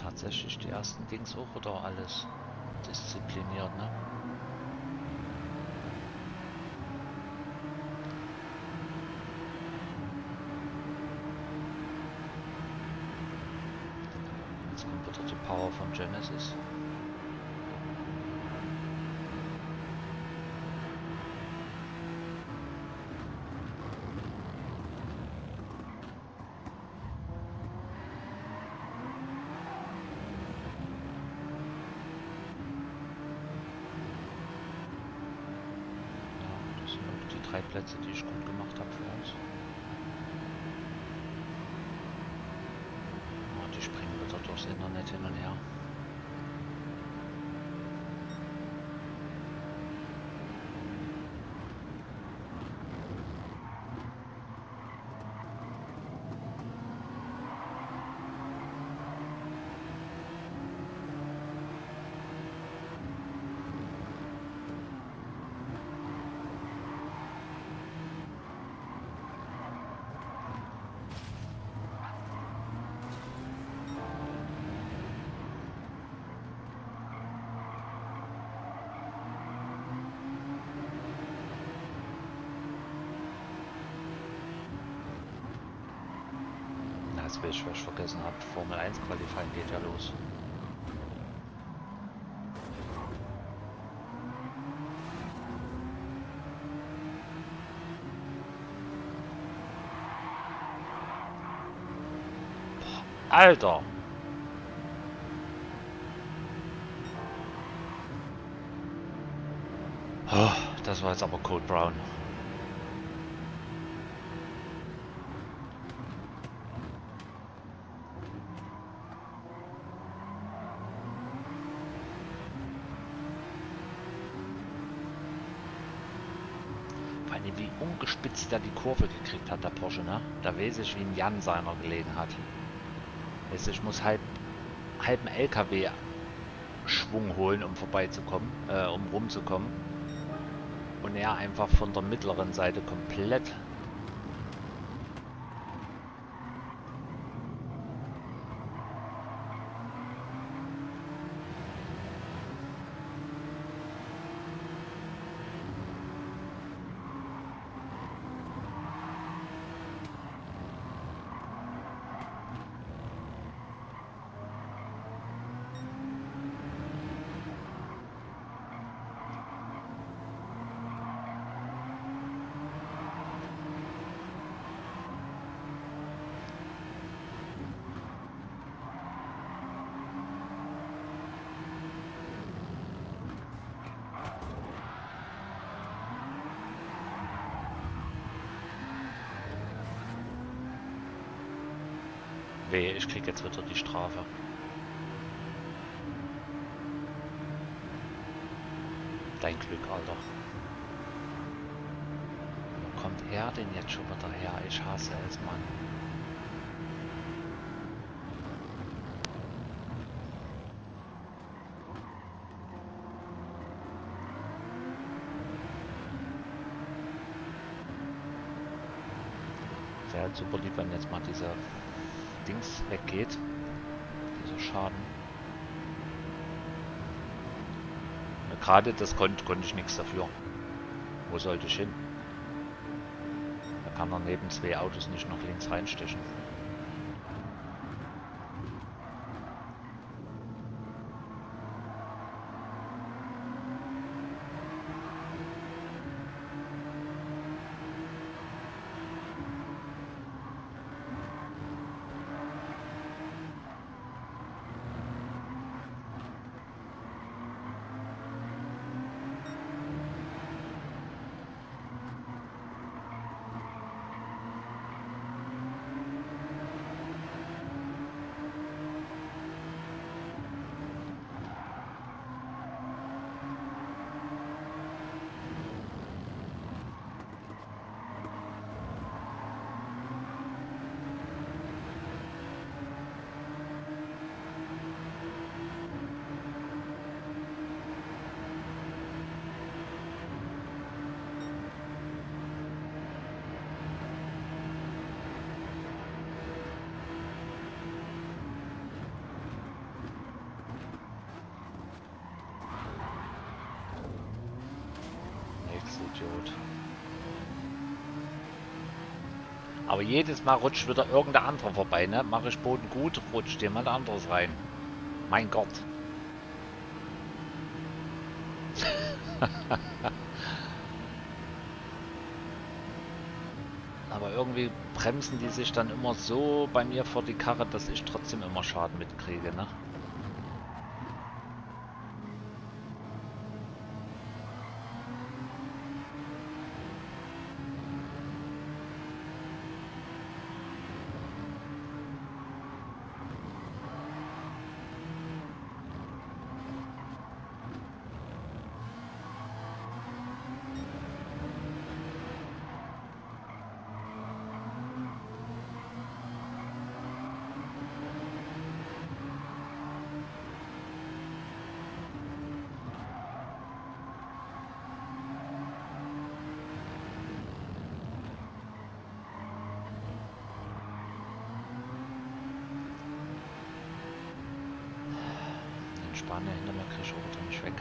Tatsächlich die ersten Dings auch oder alles diszipliniert, ne? Jetzt kommt wieder die Power von Genesis. 3 Plätze, die ich gut gemacht habe für uns. Oh, die springen wieder durchs Internet hin und her. Das will ich, was ich vergessen habe. Formel 1 Qualifying geht ja los. Boah, Alter! Oh, das war jetzt aber Code Brown. Wie ungespitzt er die Kurve gekriegt hat, der Porsche, ne? Da weiß ich, wie ein Jan seiner gelegen hat. Weißt du, ich muss halben LKW Schwung holen, um vorbeizukommen, um rumzukommen. Und er einfach von der mittleren Seite komplett. Weh, ich krieg jetzt wieder die Strafe. Dein Glück, Alter. Wo kommt er denn jetzt schon wieder her? Ich hasse es, Mann. Wäre halt super lieb, wenn jetzt mal dieser Dings weggeht. Dieser Schaden. Gerade das konnte ich nichts dafür. Wo sollte ich hin? Da kann man neben 2 Autos nicht noch links reinstechen. Idiot. Aber jedes Mal rutscht wieder irgendein anderer vorbei, ne? Mache ich Boden gut, rutscht jemand anderes rein. Mein Gott. Aber irgendwie bremsen die sich dann immer so bei mir vor die Karre, dass ich trotzdem immer Schaden mitkriege, ne? Spanier hinter mir kriege ich auch nicht weg.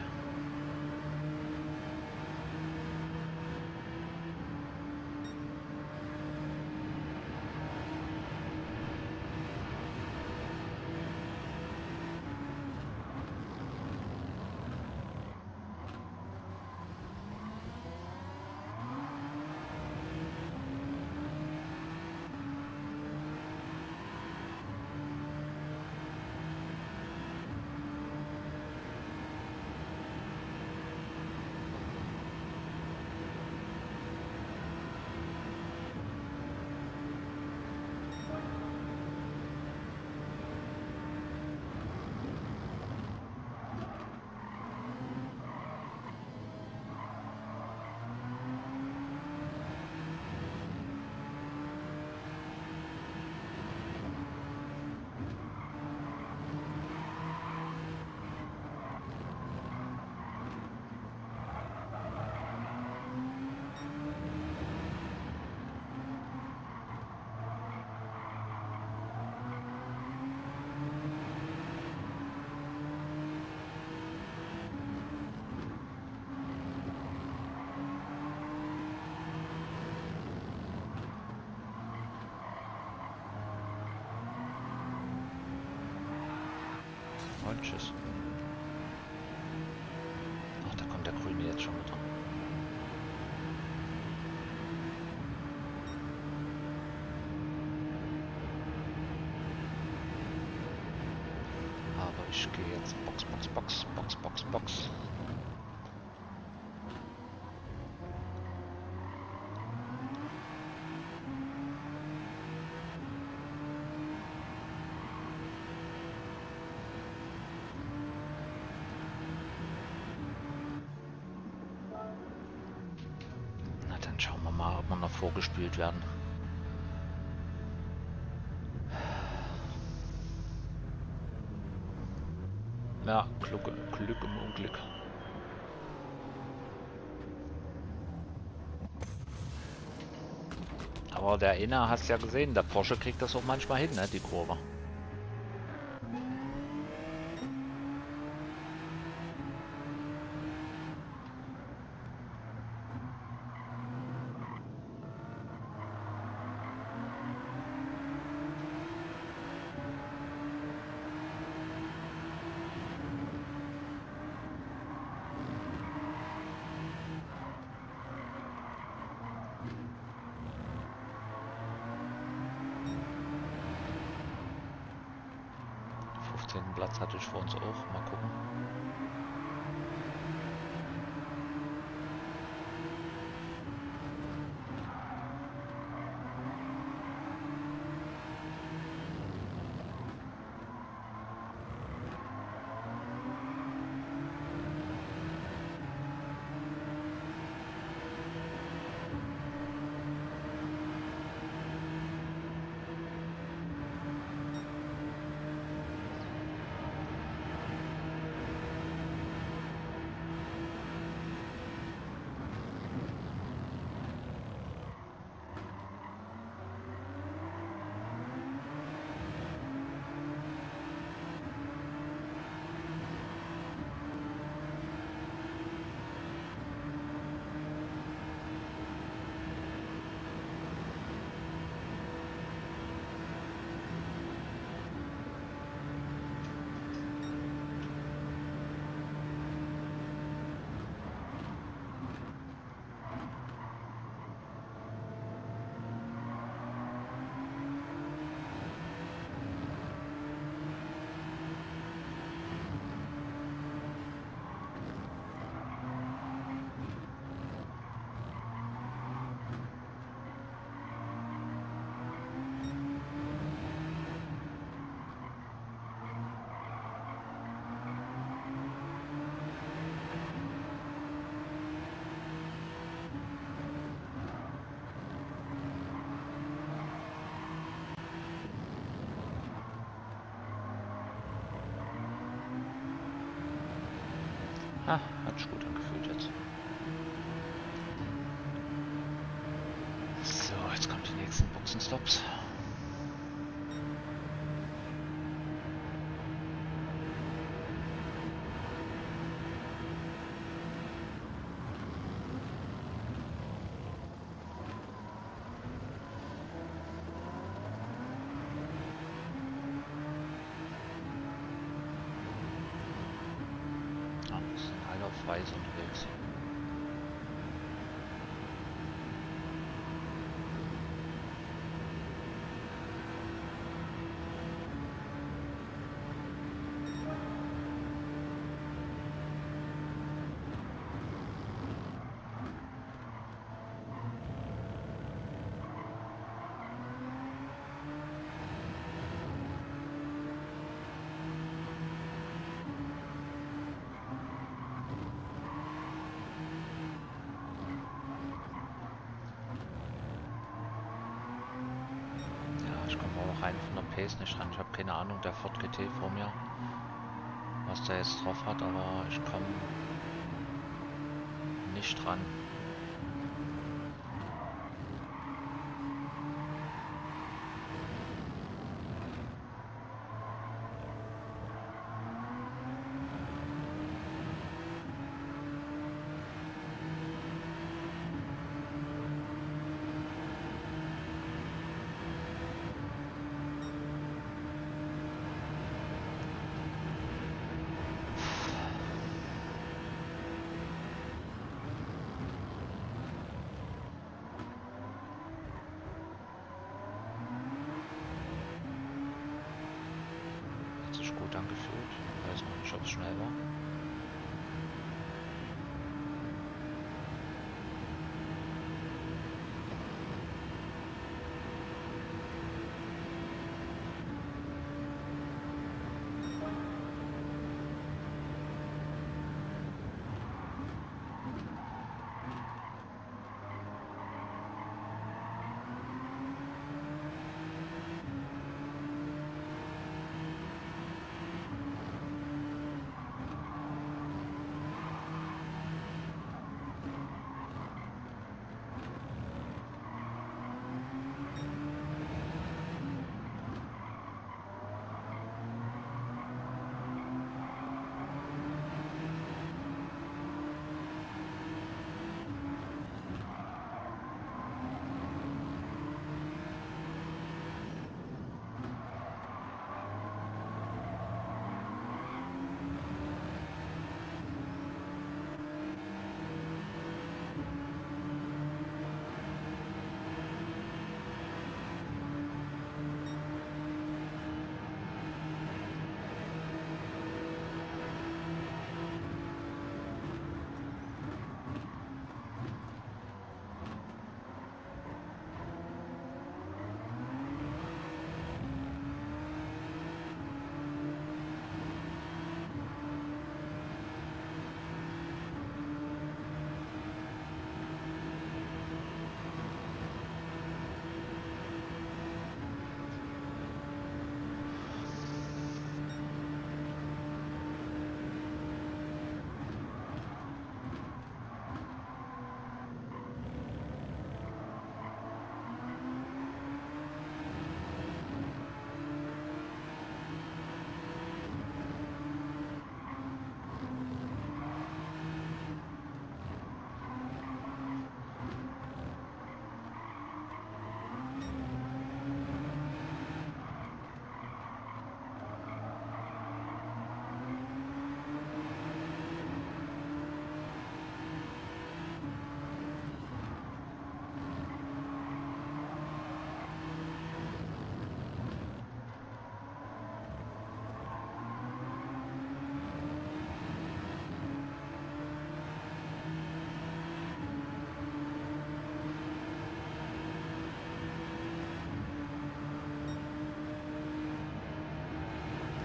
Und tschüss. Ach, da kommt der Grüne jetzt schon wieder. Aber ich gehe jetzt Box, Box, Box, Box, Box, Box. Na, dann schauen wir mal, ob wir noch vorgespielt werden. Ja, Glück im Unglück. Aber der Inner, hast ja gesehen, der Porsche kriegt das auch manchmal hin, ne, die Kurve. Den Platz hatte ich vor uns auch. Mal gucken. Ah, hat sich gut angefühlt jetzt. So, jetzt kommen die nächsten Boxenstops. sind alle auf weiß unterwegs. Ich komme auch rein von der Pace nicht ran. Ich habe keine Ahnung, der Ford GT vor mir, was der jetzt drauf hat, aber ich komme nicht ran. Hat sich gut angefühlt. Ich weiß noch nicht, ob es schnell war.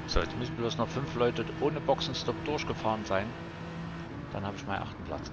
So, jetzt müssen bloß noch 5 Leute ohne Boxenstopp durchgefahren sein. Dann habe ich meinen 8. Platz.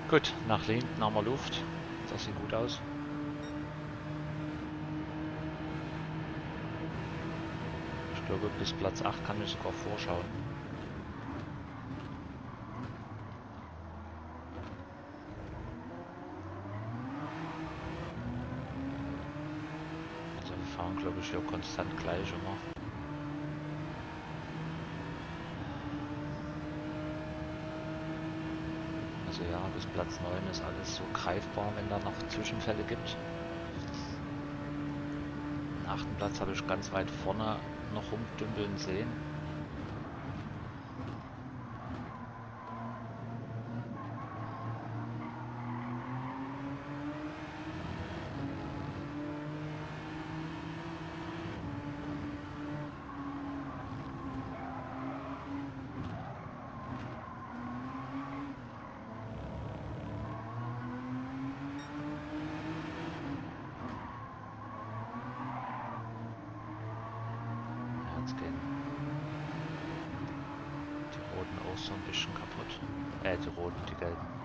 Gut, nach hinten haben wir Luft. Das sieht gut aus. Ich glaube, bis Platz 8 kann ich sogar vorschauen. Also wir fahren, glaube ich, hier konstant gleich immer. Also ja, bis Platz 9 ist alles so greifbar, wenn da noch Zwischenfälle gibt. Den 8. Platz habe ich ganz weit vorne noch rumdümpeln sehen. Jetzt gehen die roten auch so ein bisschen kaputt. Die roten, die gelben.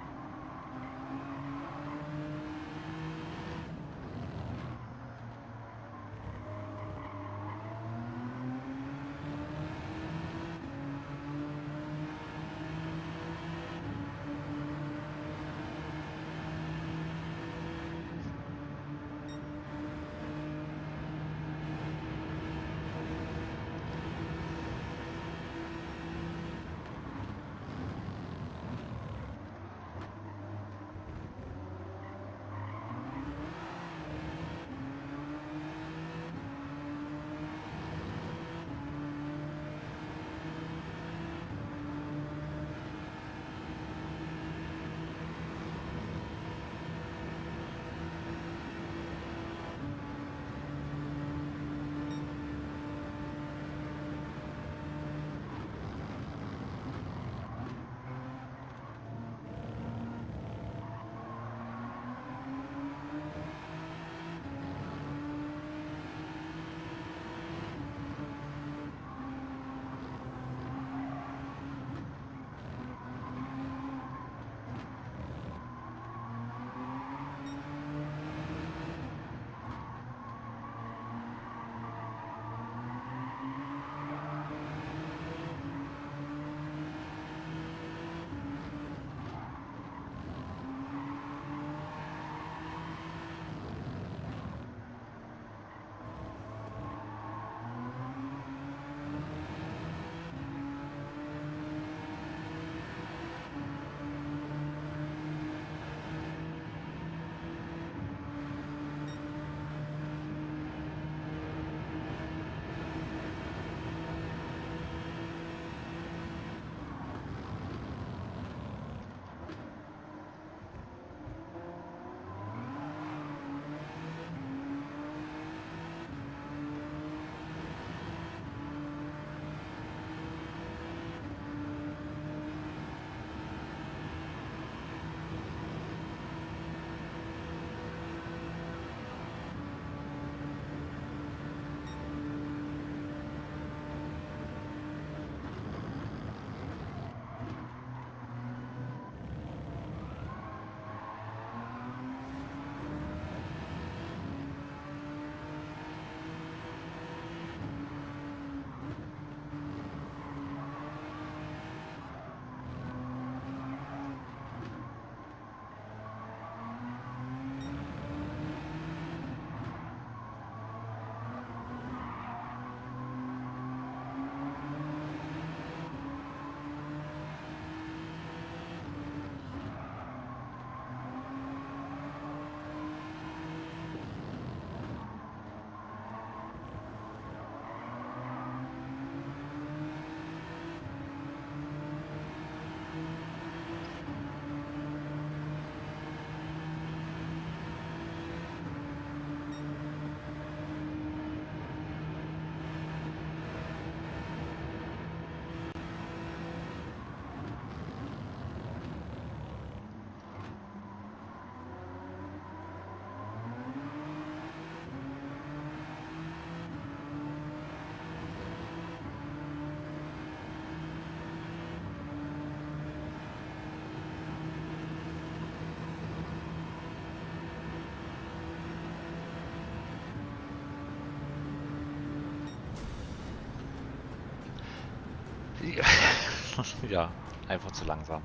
Ja, einfach zu langsam.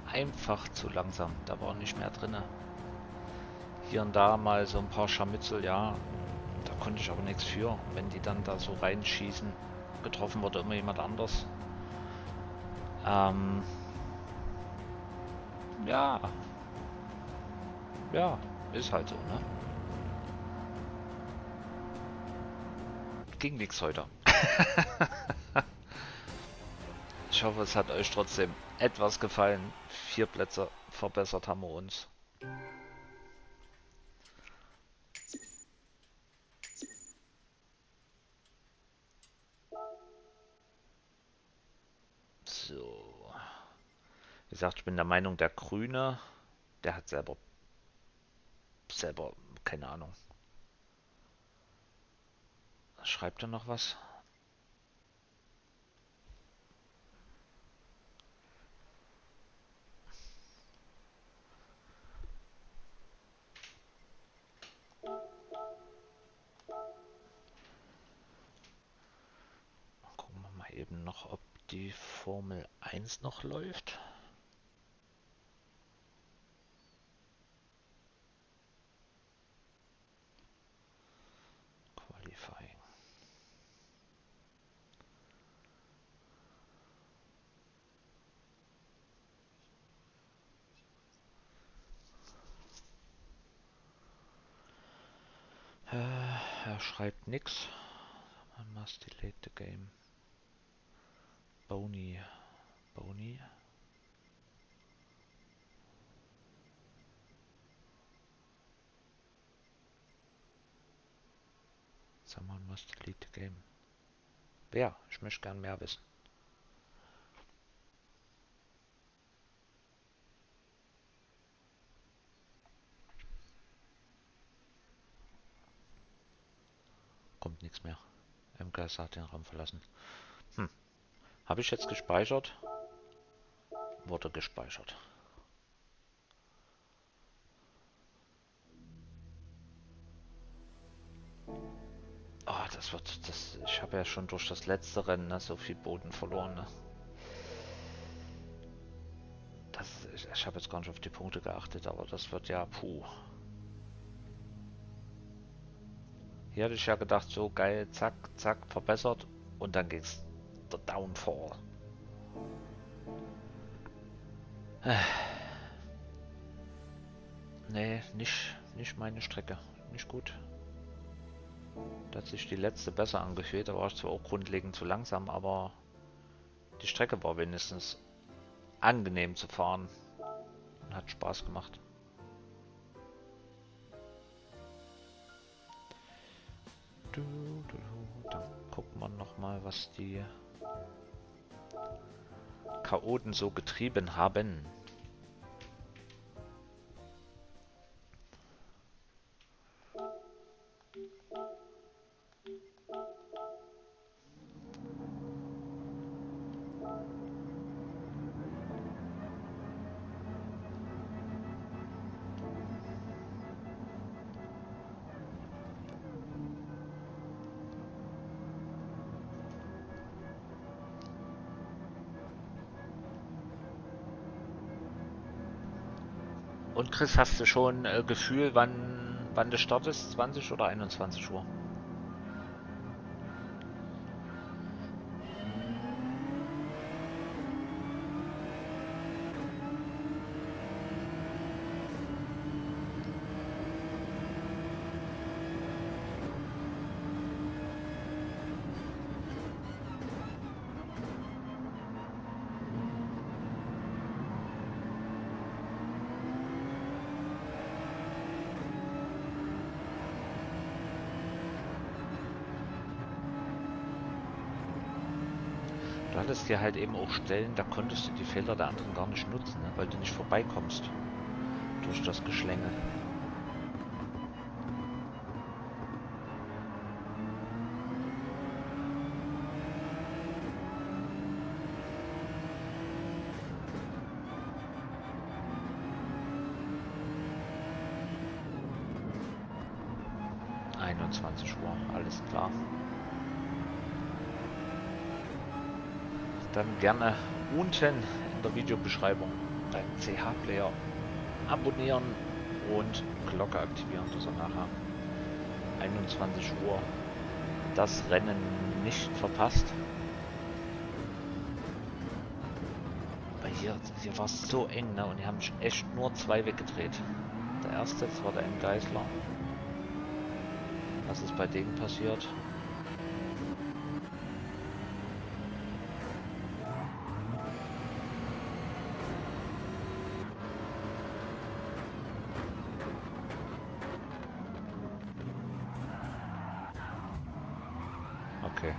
Einfach zu langsam. Da war nicht mehr drinne. Hier und da mal so ein paar Scharmützel, ja. Da konnte ich aber nichts für. Wenn die dann da so reinschießen, getroffen wurde immer jemand anders. Ähm, ja, ja, ist halt so, ne? Ging nix heute. Ich hoffe, es hat euch trotzdem etwas gefallen. 4 Plätze verbessert haben wir uns. So. Wie gesagt, ich bin der Meinung, der Grüne, der hat selber, keine Ahnung. Schreibt er noch was? Gucken wir mal eben noch, ob die Formel 1 noch läuft. Qualifying. Er schreibt nix. I must delete the game. Bony. Bony? Someone must delete the game. Wer? Ich möchte gern mehr wissen. Kommt nichts mehr. MKS hat den Raum verlassen. Habe ich jetzt gespeichert? Wurde gespeichert. Ah, das wird. Ich habe ja schon durch das letzte Rennen so viel Boden verloren. Ne? Ich habe jetzt gar nicht auf die Punkte geachtet, aber das wird ja puh. Hier hatte ich ja gedacht, so geil, zack, zack, verbessert. Und dann ging's der Downfall. Nee, nicht meine Strecke. Nicht gut. Da hat sich die letzte besser angefühlt. Da war ich zwar auch grundlegend zu langsam, aber die Strecke war wenigstens angenehm zu fahren. Und hat Spaß gemacht. Dann guckt man nochmal, was die Chaoten so getrieben haben. Und Chris, hast du schon Gefühl, wann du startest? 20 oder 21 Uhr? Du hattest hier halt eben auch Stellen, da konntest du die Felder der anderen gar nicht nutzen, ne? Weil du nicht vorbeikommst durch das Geschlängel. Uhr, 21 Uhr, alles klar. dann gerne unten in der Videobeschreibung beim CH-Player abonnieren und Glocke aktivieren, dass ihr nachher 21 Uhr das Rennen nicht verpasst. Weil hier war es so eng, ne? Und die haben mich echt nur 2 weggedreht. Der erste, das war der M. Geisler. Was ist bei denen passiert? Okay.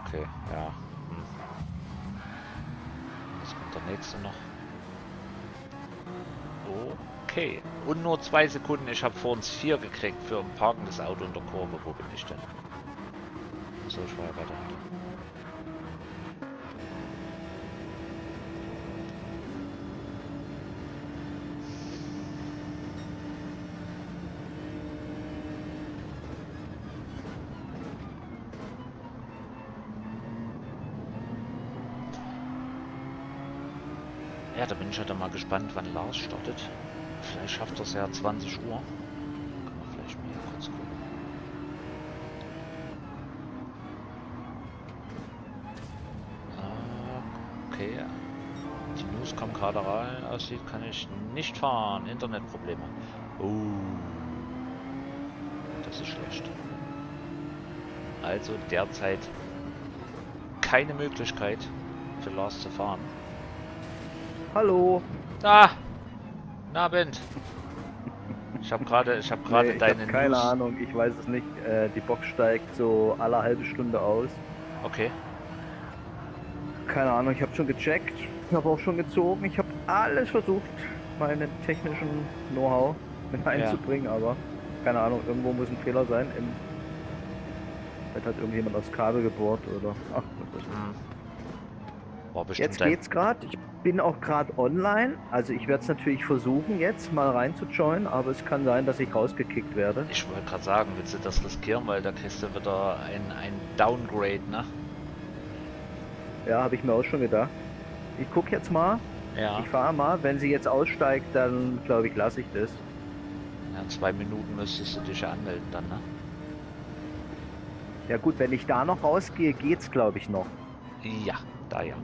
Okay, ja. Jetzt kommt der nächste noch. Okay. Und nur 2 Sekunden. Ich habe vor uns 4 gekriegt für ein parkendes Auto in der Kurve. Wo bin ich denn? So, ich war ja weiter. Ja, da bin ich halt mal gespannt, wann Lars startet. Vielleicht schafft er es ja 20 Uhr. Kann man vielleicht mal hier kurz gucken. Okay. Die News kommen gerade rein. Aussieht, kann ich nicht fahren. Internetprobleme. Das ist schlecht. Also derzeit keine Möglichkeit für Lars zu fahren. Hallo. Da! Guten Abend. Ich habe gerade Nee, deine keine News. Ahnung, ich weiß es nicht. Die Box steigt so alle halbe Stunde aus. Okay. Keine Ahnung, ich habe schon gecheckt. Ich habe auch schon gezogen. Ich habe alles versucht, meinen technischen Know-how mit einzubringen, aber keine Ahnung, irgendwo muss ein Fehler sein. Vielleicht hat irgendjemand das Kabel gebohrt oder. Ach, was weiß ich. War bestimmt Jetzt geht's gerade. Ich bin auch gerade online. Also ich werde es natürlich versuchen, jetzt mal reinzujoinen, aber es kann sein, dass ich rausgekickt werde. Ich wollte gerade sagen, willst du das riskieren, weil da kriegst du wieder ein Downgrade, ne? Ja, habe ich mir auch schon gedacht. Ich gucke jetzt mal. Ja. Ich fahre mal. Wenn sie jetzt aussteigt, dann glaube ich, lasse ich das. Ja, in 2 Minuten müsstest du dich ja anmelden dann, ne? Ja gut, wenn ich da noch rausgehe, geht's glaube ich noch. Ja, da ja.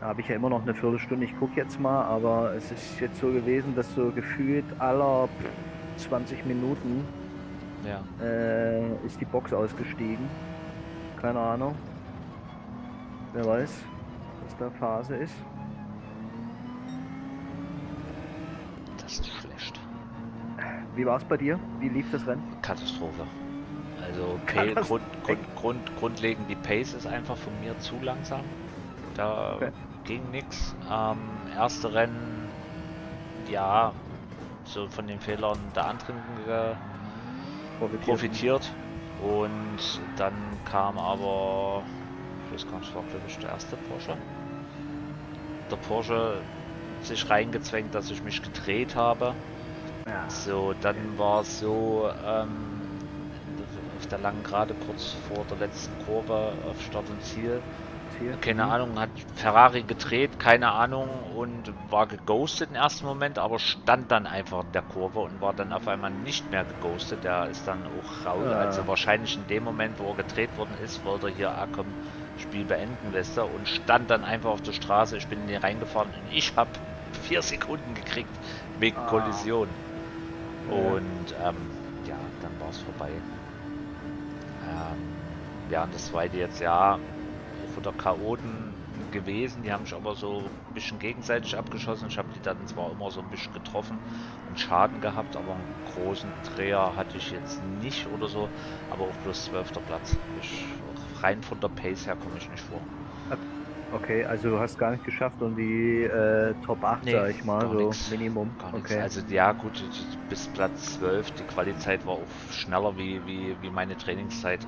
Da habe ich ja immer noch eine Viertelstunde. Ich gucke jetzt mal, aber es ist jetzt so gewesen, dass so gefühlt aller 20 Minuten Ja. ist die Box ausgestiegen. Keine Ahnung. Wer weiß, was da Phase ist. Das ist schlecht. Wie war es bei dir? Wie lief das Rennen? Katastrophe. Also grundlegend die Pace ist einfach von mir zu langsam. Da ging nichts. Erste Rennen, ja, so von den Fehlern der anderen profitiert. Und dann kam aber, ich weiß gar nicht, war glaube ich der erste Porsche. Der Porsche hat sich reingezwängt, dass ich mich gedreht habe. Ja. So, dann war es so, auf der langen Gerade kurz vor der letzten Kurve auf Start und Ziel. Keine Ahnung, hat Ferrari gedreht, keine Ahnung, und war geghostet im ersten Moment, aber stand dann einfach in der Kurve und war dann auf einmal nicht mehr geghostet. Der ist dann auch raus, also wahrscheinlich in dem Moment, wo er gedreht worden ist, wollte er hier, komm, Spiel beenden, weißt du, und stand dann einfach auf der Straße. Ich bin in die reingefahren und ich habe 4 Sekunden gekriegt wegen Kollision. Und ja, dann war es vorbei. Ja, und das zweite jetzt, ja, von der Chaoten gewesen, die haben mich aber so ein bisschen gegenseitig abgeschossen. Ich habe die dann zwar immer so ein bisschen getroffen und Schaden gehabt, aber einen großen Dreher hatte ich jetzt nicht oder so, aber auch bloß 12. Platz. Rein von der Pace her komme ich nicht vor. Okay, also du hast gar nicht geschafft und die Top 8, Nee, sag ich mal, so nix, Minimum. Gar nichts. Okay. Also ja gut, bis Platz 12, die Qualizeit war auch schneller wie meine Trainingszeit.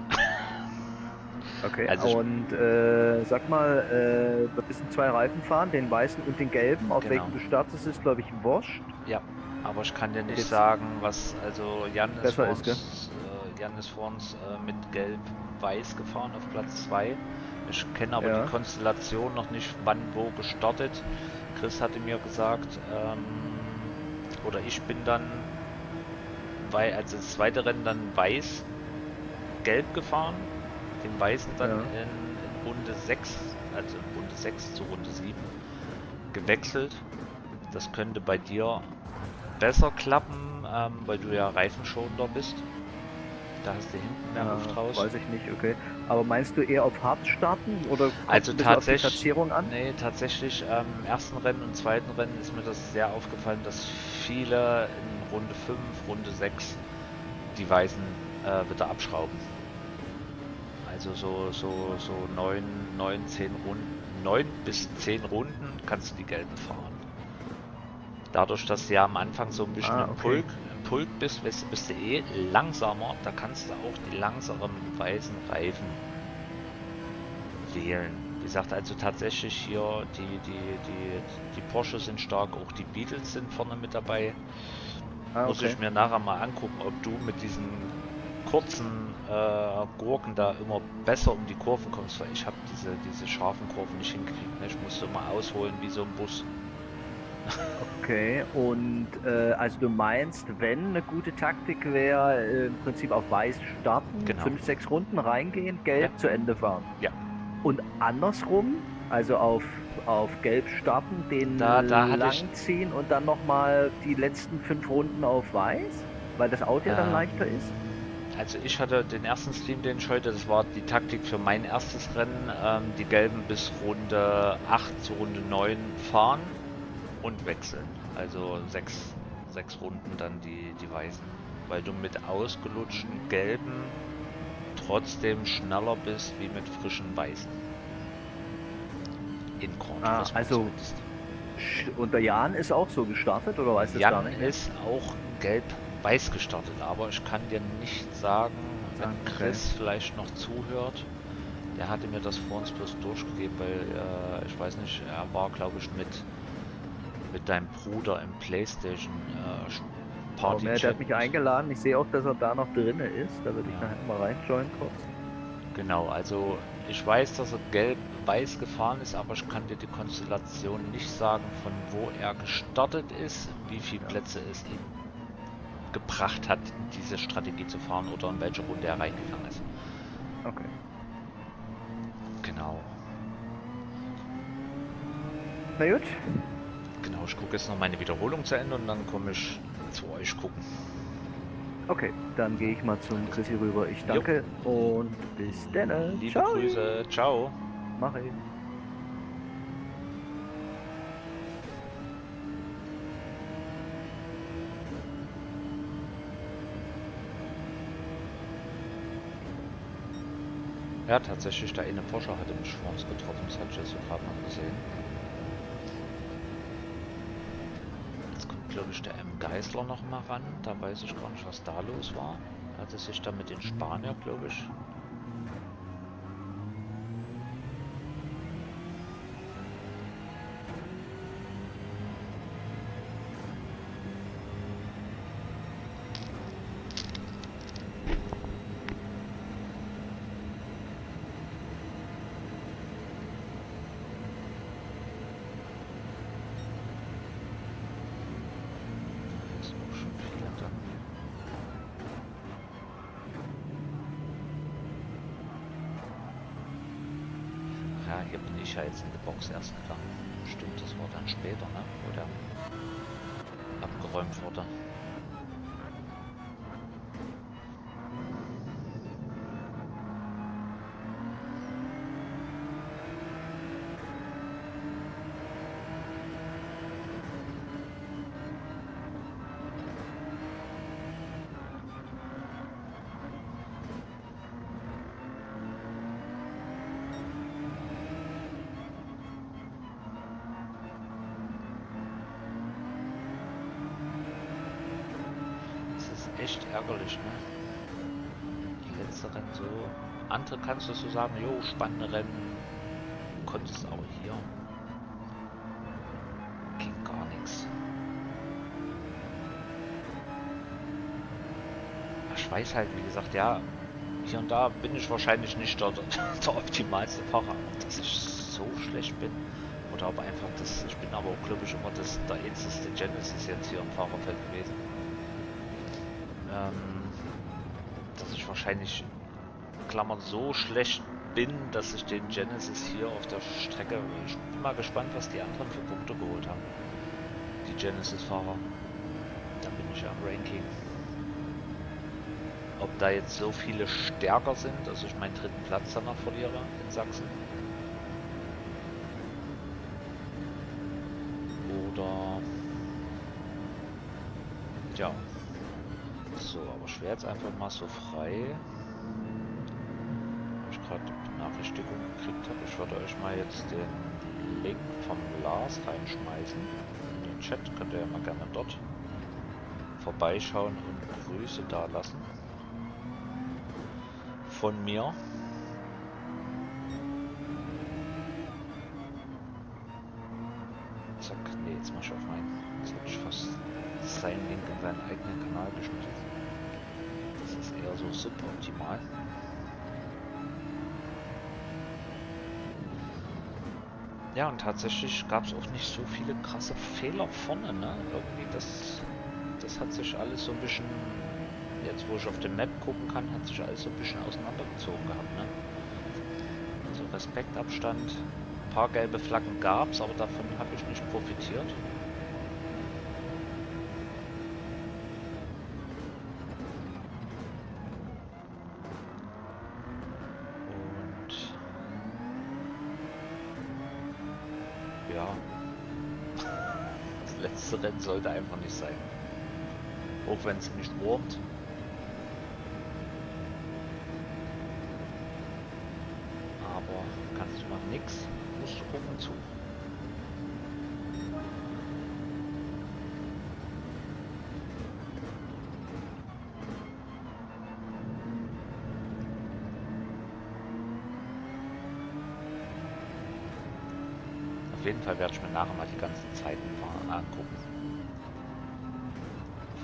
Okay, Also und sag mal, wir müssen zwei Reifen fahren, den weißen und den gelben. Auf genau, welchen du startest, ist, glaube ich, wurscht. ja. Aber ich kann dir nicht Jetzt sagen, was, also besser ist, gell? Jan ist vor uns mit Gelb-Weiß gefahren auf Platz 2. Ich kenne aber die Ja, Konstellation noch nicht, wann wo gestartet. Chris hatte mir gesagt, oder ich bin dann, weil als das zweite Rennen dann Weiß-Gelb gefahren, den Weißen dann ja. in Runde 6, also in Runde 6 zu Runde 7 gewechselt. Das könnte bei dir besser klappen, weil du ja reifenschonender bist. Da hast du hinten mehr Luft raus. Weiß ich nicht, okay. Aber meinst du eher auf hart starten oder kommt Also ein bisschen auf die tatsächlich, Platzierung an? nee, tatsächlich im ersten Rennen und zweiten Rennen ist mir das sehr aufgefallen, dass viele in Runde 5, Runde 6 die Weißen wieder abschrauben. Also so 10 Runden, 9 bis 10 Runden kannst du die Gelben fahren. Dadurch, dass du ja am Anfang so ein bisschen Ah, okay. Im Pulk bist, bist du eh langsamer. Da kannst du auch die langsamen weißen Reifen wählen. Wie gesagt, also tatsächlich hier die Porsche sind stark, auch die Beetles sind vorne mit dabei. Ah, Muss okay. ich mir nachher mal angucken, ob du mit diesen kurzen Gurken da immer besser um die Kurven kommst, weil ich habe diese scharfen Kurven nicht hingekriegt. Ne? Ich musste immer ausholen wie so ein Bus. Okay, und also du meinst, wenn eine gute Taktik wäre, im Prinzip auf weiß starten, Genau. 5, 6 Runden reingehen, Ja, gelb zu Ende fahren. ja. Und andersrum, also auf gelb starten, Da den hatte ich lang ziehen und dann nochmal die letzten 5 Runden auf weiß, weil das Auto ja dann leichter ist. Also ich hatte den ersten Stream, den ich heute, das war die Taktik für mein erstes Rennen, die Gelben bis Runde 8 zu Runde 9 fahren und wechseln. Also sechs Runden dann die Weißen. Weil du mit ausgelutschten Gelben trotzdem schneller bist wie mit frischen Weißen. In Grand Ah, Turismo also zumindest. unter Jan ist auch so gestartet oder weißt du es gar Jan nicht mehr? ist auch gelb-weiß gestartet, aber ich kann dir nicht sagen, wenn Sagen, okay. Chris vielleicht noch zuhört. Der hatte mir das vor uns bloß durchgegeben, weil ich weiß nicht, er war glaube ich mit deinem Bruder im PlayStation Aber Party mehr, der Chat. hat mich eingeladen. Ich sehe auch, dass er da noch drinne ist. Da würde ich Ja, nachher mal reinjoinen kurz. genau. Also ich weiß, dass er gelb-weiß gefahren ist, aber ich kann dir die Konstellation nicht sagen, von wo er gestartet ist, wie viele Ja, Plätze es ihm gebracht hat, diese Strategie zu fahren oder in welche Runde er reingegangen ist. okay. Genau. Na gut. Genau, ich gucke jetzt noch meine Wiederholung zu Ende und dann komme ich zu euch gucken. Okay, dann gehe ich mal zum Alles Chrissy klar. rüber. Ich Jo, danke und bis dann. liebe Ciao. Grüße, ciao. Mach ich. Ja, tatsächlich, der eine Porsche hatte mich vor uns getroffen, das hatte ich jetzt so gerade mal gesehen. Jetzt kommt, glaube ich, der M. Geisler noch mal ran, da weiß ich gar nicht, was da los war. Er hatte sich da mit den Spanier, glaube ich. Da ist auch schon viele dann. Ja, hier bin ich ja jetzt in die Box erst gegangen. Stimmt, das war dann später, ne? Wo der abgeräumt wurde. Das ist echt ärgerlich, ne? Die letzte Rennen so andere kannst du so sagen, jo, spannende Rennen, konntest aber hier ging gar nichts. Ich weiß halt, wie gesagt, ja, hier und da bin ich wahrscheinlich nicht der optimalste Fahrer, aber dass ich so schlecht bin. Oder aber einfach, ich bin aber auch, glaube ich, immer der einzige Genesis jetzt hier im Fahrerfeld gewesen. Dass ich wahrscheinlich, Klammern, so schlecht bin, dass ich den Genesis hier auf der Strecke, ich bin mal gespannt, was die anderen für Punkte geholt haben. Die Genesis-Fahrer. Da bin ich am Ranking. Ob da jetzt so viele stärker sind, dass ich meinen 3. Platz danach verliere in Sachsen. Oder... ja. So, aber ich wäre jetzt einfach mal so frei. Weil ich gerade eine Benachrichtigung gekriegt habe. Ich würde euch mal jetzt den Link vom Lars reinschmeißen. In den Chat könnt ihr ja mal gerne dort vorbeischauen und Grüße da lassen. Von mir. Zack, nee, jetzt mach ich auf meinen. Jetzt hätte ich fast seinen Link in seinen eigenen Kanal geschmissen. Das ist eher so suboptimal. Ja, und tatsächlich gab es auch nicht so viele krasse Fehler vorne, ne? Irgendwie das hat sich alles so ein bisschen, jetzt wo ich auf dem Map gucken kann, hat sich alles so ein bisschen auseinandergezogen gehabt, ne? Also Respektabstand, ein paar gelbe Flaggen gab es, aber davon habe ich nicht profitiert. Und ja, das letzte Rennen sollte einfach nicht sein. Auch wenn es nicht wurmt. Aber kannst du machen nix, musst du gucken zu. Auf jeden Fall werde ich mir nachher mal die ganzen Zeiten angucken.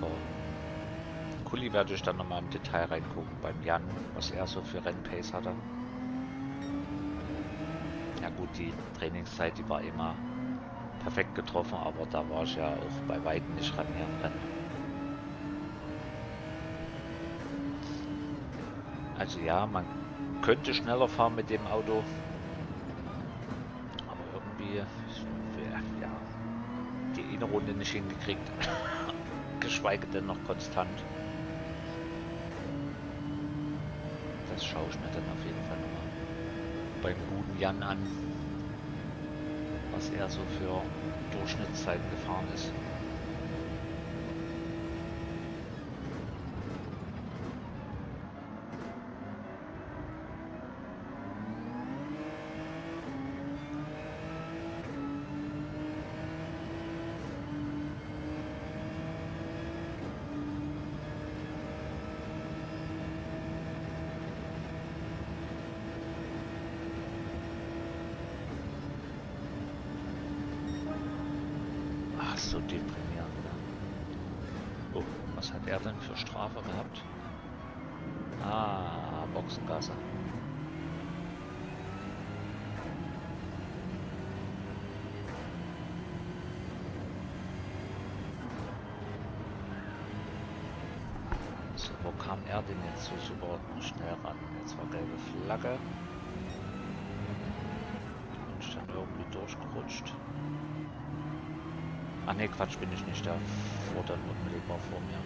Von Kuli werde ich dann nochmal im Detail reingucken beim Jan, was er so für Rennpace hatte. Ja gut, die Trainingszeit, die war immer perfekt getroffen, aber da war ich ja auch bei weitem nicht ran hier im Rennen. Also ja, man könnte schneller fahren mit dem Auto, aber irgendwie, ja, die eine Runde nicht hingekriegt, geschweige denn noch konstant. Das schaue ich mir dann auf jeden Fall nochmal beim guten Jan an, was er so für Durchschnittszeiten gefahren ist. So deprimierend. Oh, was hat er denn für Strafe gehabt? Ah, Boxengasse. So, wo kam er denn jetzt so super schnell ran? Jetzt war gelbe Flagge. Und ich dann irgendwie durchgerutscht. Ach ne, Quatsch, bin ich nicht, da fuhr dann unmittelbar vor mir.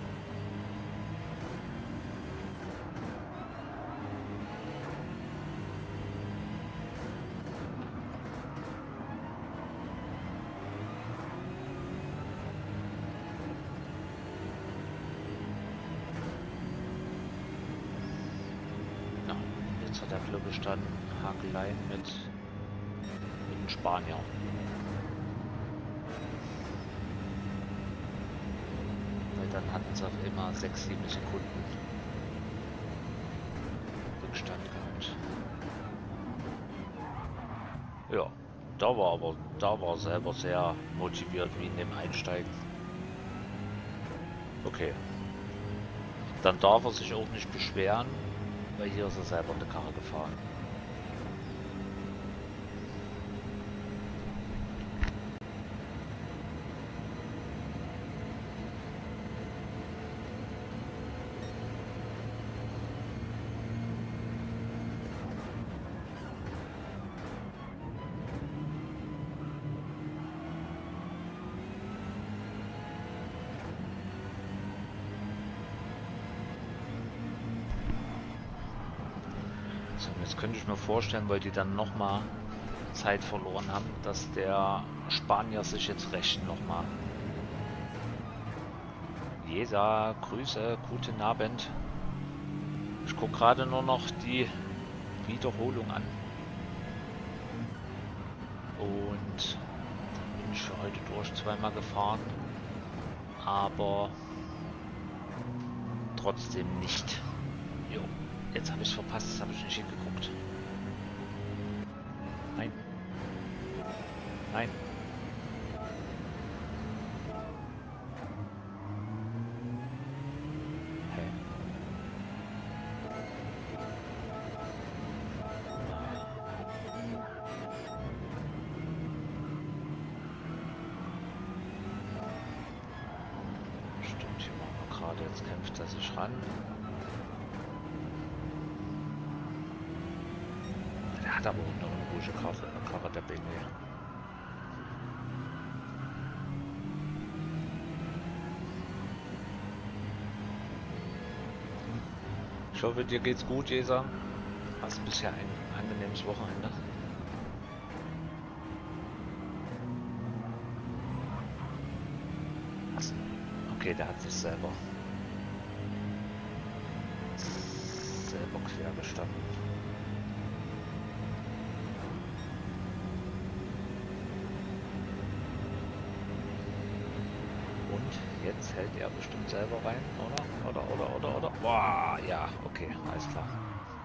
Ja, jetzt hat er, glaube ich, dann Hakeleien mit dem Spanier. Dann hatten sie auf immer 6-7 Sekunden Rückstand gehabt. Ja, da war er selber sehr motiviert wie in dem Einsteigen. Okay, dann darf er sich auch nicht beschweren, weil hier ist er selber eine Karre gefahren. So, jetzt könnte ich mir vorstellen, weil die dann nochmal Zeit verloren haben, dass der Spanier sich jetzt rächen nochmal. Jesa, Grüße, guten Abend. Ich gucke gerade nur noch die Wiederholung an. Und dann bin ich für heute durch zweimal gefahren. Aber trotzdem nicht. Jo, jetzt habe ich es verpasst, jetzt habe ich nicht hingeguckt. Nein. Nein. Hä? Stimmt, hier machen wir gerade, jetzt kämpft er sich ran. Der hat aber auch noch eine ruhige Karre der BMW. Ich hoffe, dir geht's gut, Jesa. Hast bisher ein angenehmes Wochenende. Achso. Okay, der hat sich selber quer gestanden. Und jetzt hält er bestimmt selber rein, oder? Boah, ja, okay, alles klar.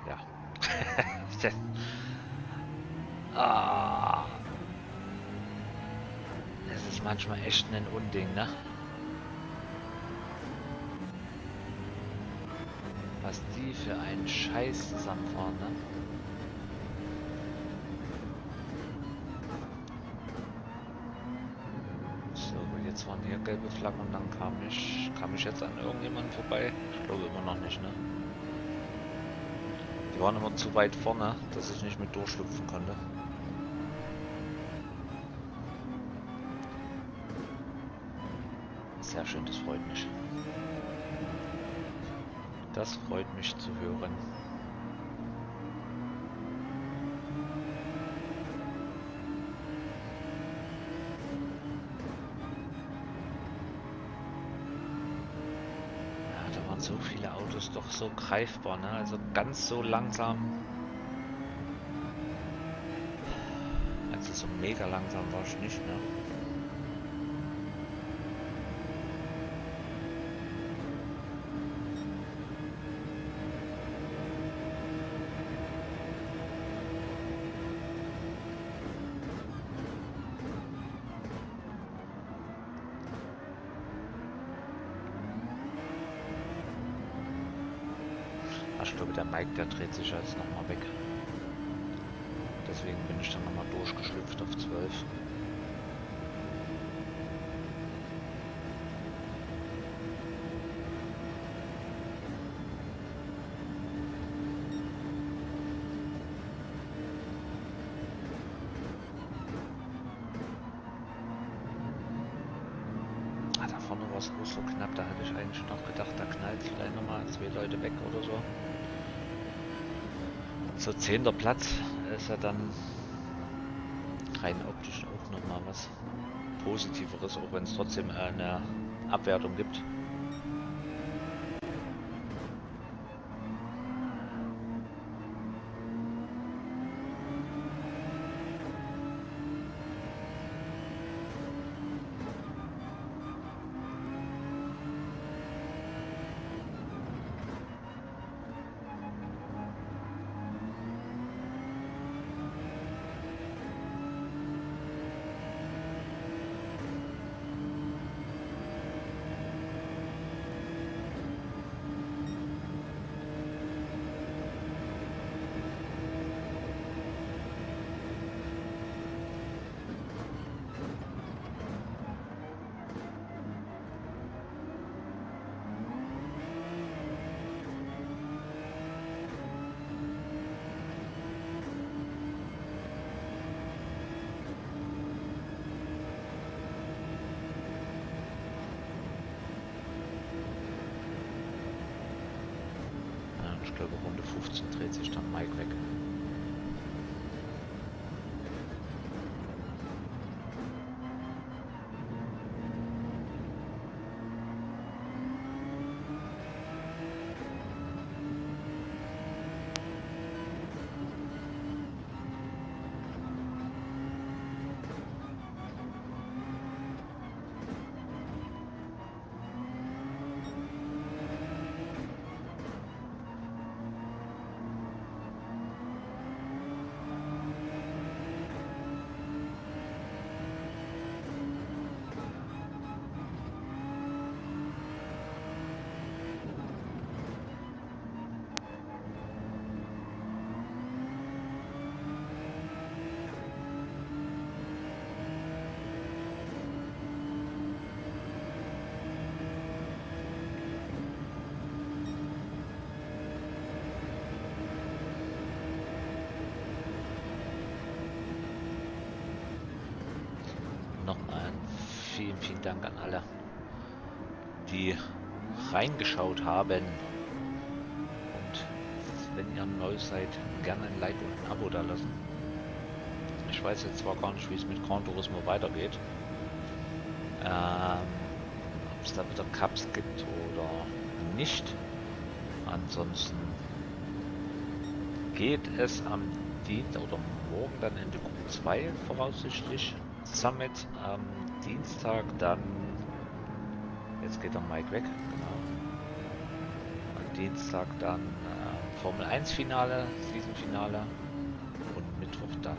Ja. Ah. Das ist manchmal echt ein Unding, ne? Was die für einen Scheiß zusammenfahren, ne? So, jetzt waren hier gelbe Flaggen und dann kam ich jetzt an irgendjemanden vorbei? Ich glaube immer noch nicht, ne? Die waren immer zu weit vorne, dass ich nicht mit durchschlüpfen konnte. Sehr schön, das freut mich. Das freut mich zu hören. Ja, da waren so viele Autos doch so greifbar, ne? Also ganz so langsam. Also so mega langsam war ich nicht, ne? Ich glaube, der Mike, der dreht sich jetzt nochmal weg. Deswegen bin ich dann nochmal durchgeschlüpft auf 12. Ah, da vorne war es bloß so knapp, da hatte ich eigentlich noch gedacht, da knallt vielleicht nochmal 2 Leute weg oder so. So 10. Platz ist ja dann rein optisch auch nochmal was Positiveres, auch wenn es trotzdem eine Abwertung gibt. glaube Runde 15 dreht sich dann Mike weg. Nochmal vielen Dank an alle, die reingeschaut haben. Und wenn ihr neu seid, gerne ein Like und ein Abo da lassen. Ich weiß jetzt zwar gar nicht, wie es mit Gran Turismo weitergeht. Ob es da wieder Cups gibt oder nicht. Ansonsten geht es am Dienstag oder morgen dann in die Q2 voraussichtlich. Summit am Dienstag, dann, jetzt geht der Mike weg, genau, am Dienstag dann Formel 1 Finale, Season Finale und Mittwoch dann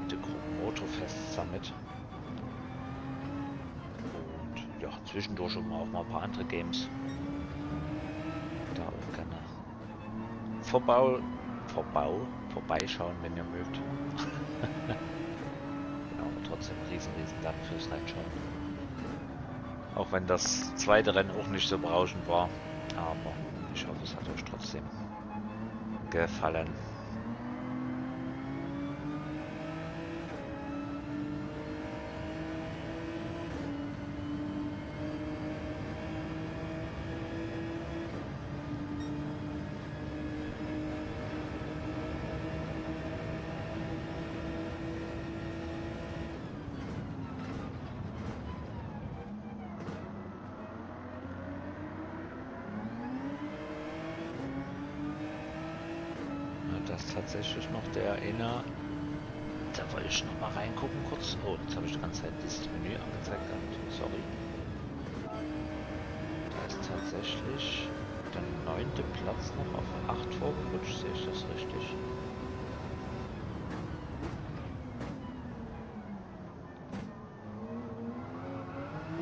die Motorfest Summit und ja, zwischendurch auch mal ein paar andere Games, da auch gerne vorbeischauen, wenn ihr mögt. Trotzdem riesen Dank fürs Reinschauen. Auch wenn das zweite Rennen auch nicht so berauschend war. Aber ich hoffe, es hat euch trotzdem gefallen. Das ist tatsächlich noch der eine. Da wollte ich noch mal reingucken kurz. Oh, jetzt habe ich die ganze Zeit dieses Menü angezeigt gehabt. Sorry. Da ist tatsächlich der 9. Platz noch auf 8 vorgerutscht. Sehe ich das richtig?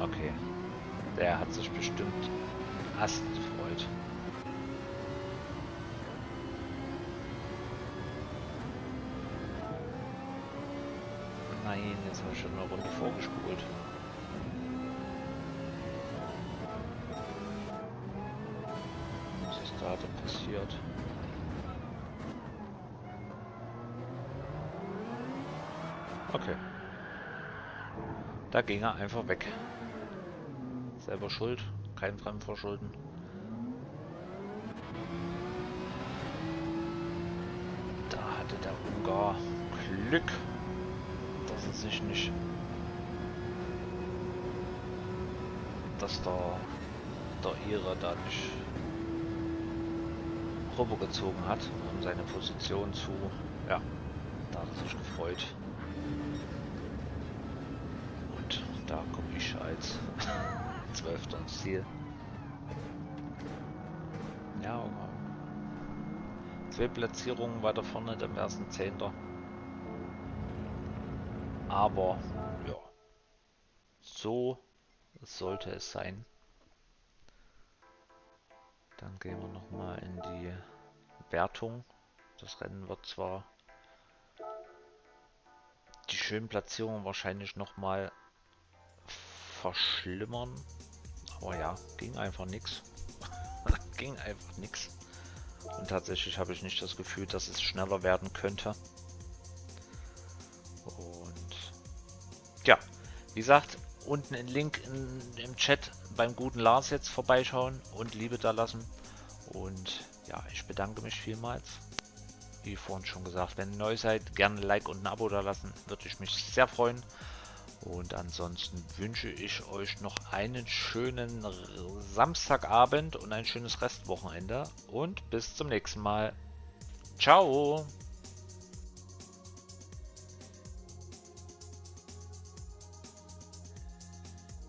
Okay. Der hat sich bestimmt Ast gefreut. Nein, jetzt habe ich schon eine Runde vorgespult. Was ist da denn passiert? Okay. Da ging er einfach weg. Selber schuld, kein Fremdverschulden. Da hatte der Ungar Glück, dass er sich nicht, dass der Ire da nicht rübergezogen hat, um seine Position zu, ja, da hat er sich gefreut. Und da komme ich als 12. ins Ziel. Ja, 2 Platzierungen weiter vorne, dann wäre es ein 10. Aber ja, so sollte es sein. Dann gehen wir nochmal in die Wertung. Das Rennen wird zwar die schönen Platzierungen wahrscheinlich nochmal verschlimmern, aber ja, ging einfach nichts. Ging einfach nichts. Und tatsächlich habe ich nicht das Gefühl, dass es schneller werden könnte. Und ja, wie gesagt, unten ein Link im Chat beim guten Lars jetzt vorbeischauen und Liebe da lassen. Und ja, ich bedanke mich vielmals. Wie vorhin schon gesagt, wenn ihr neu seid, gerne ein Like und ein Abo da lassen, würde ich mich sehr freuen. Und ansonsten wünsche ich euch noch einen schönen Samstagabend und ein schönes Restwochenende. Und bis zum nächsten Mal. Ciao!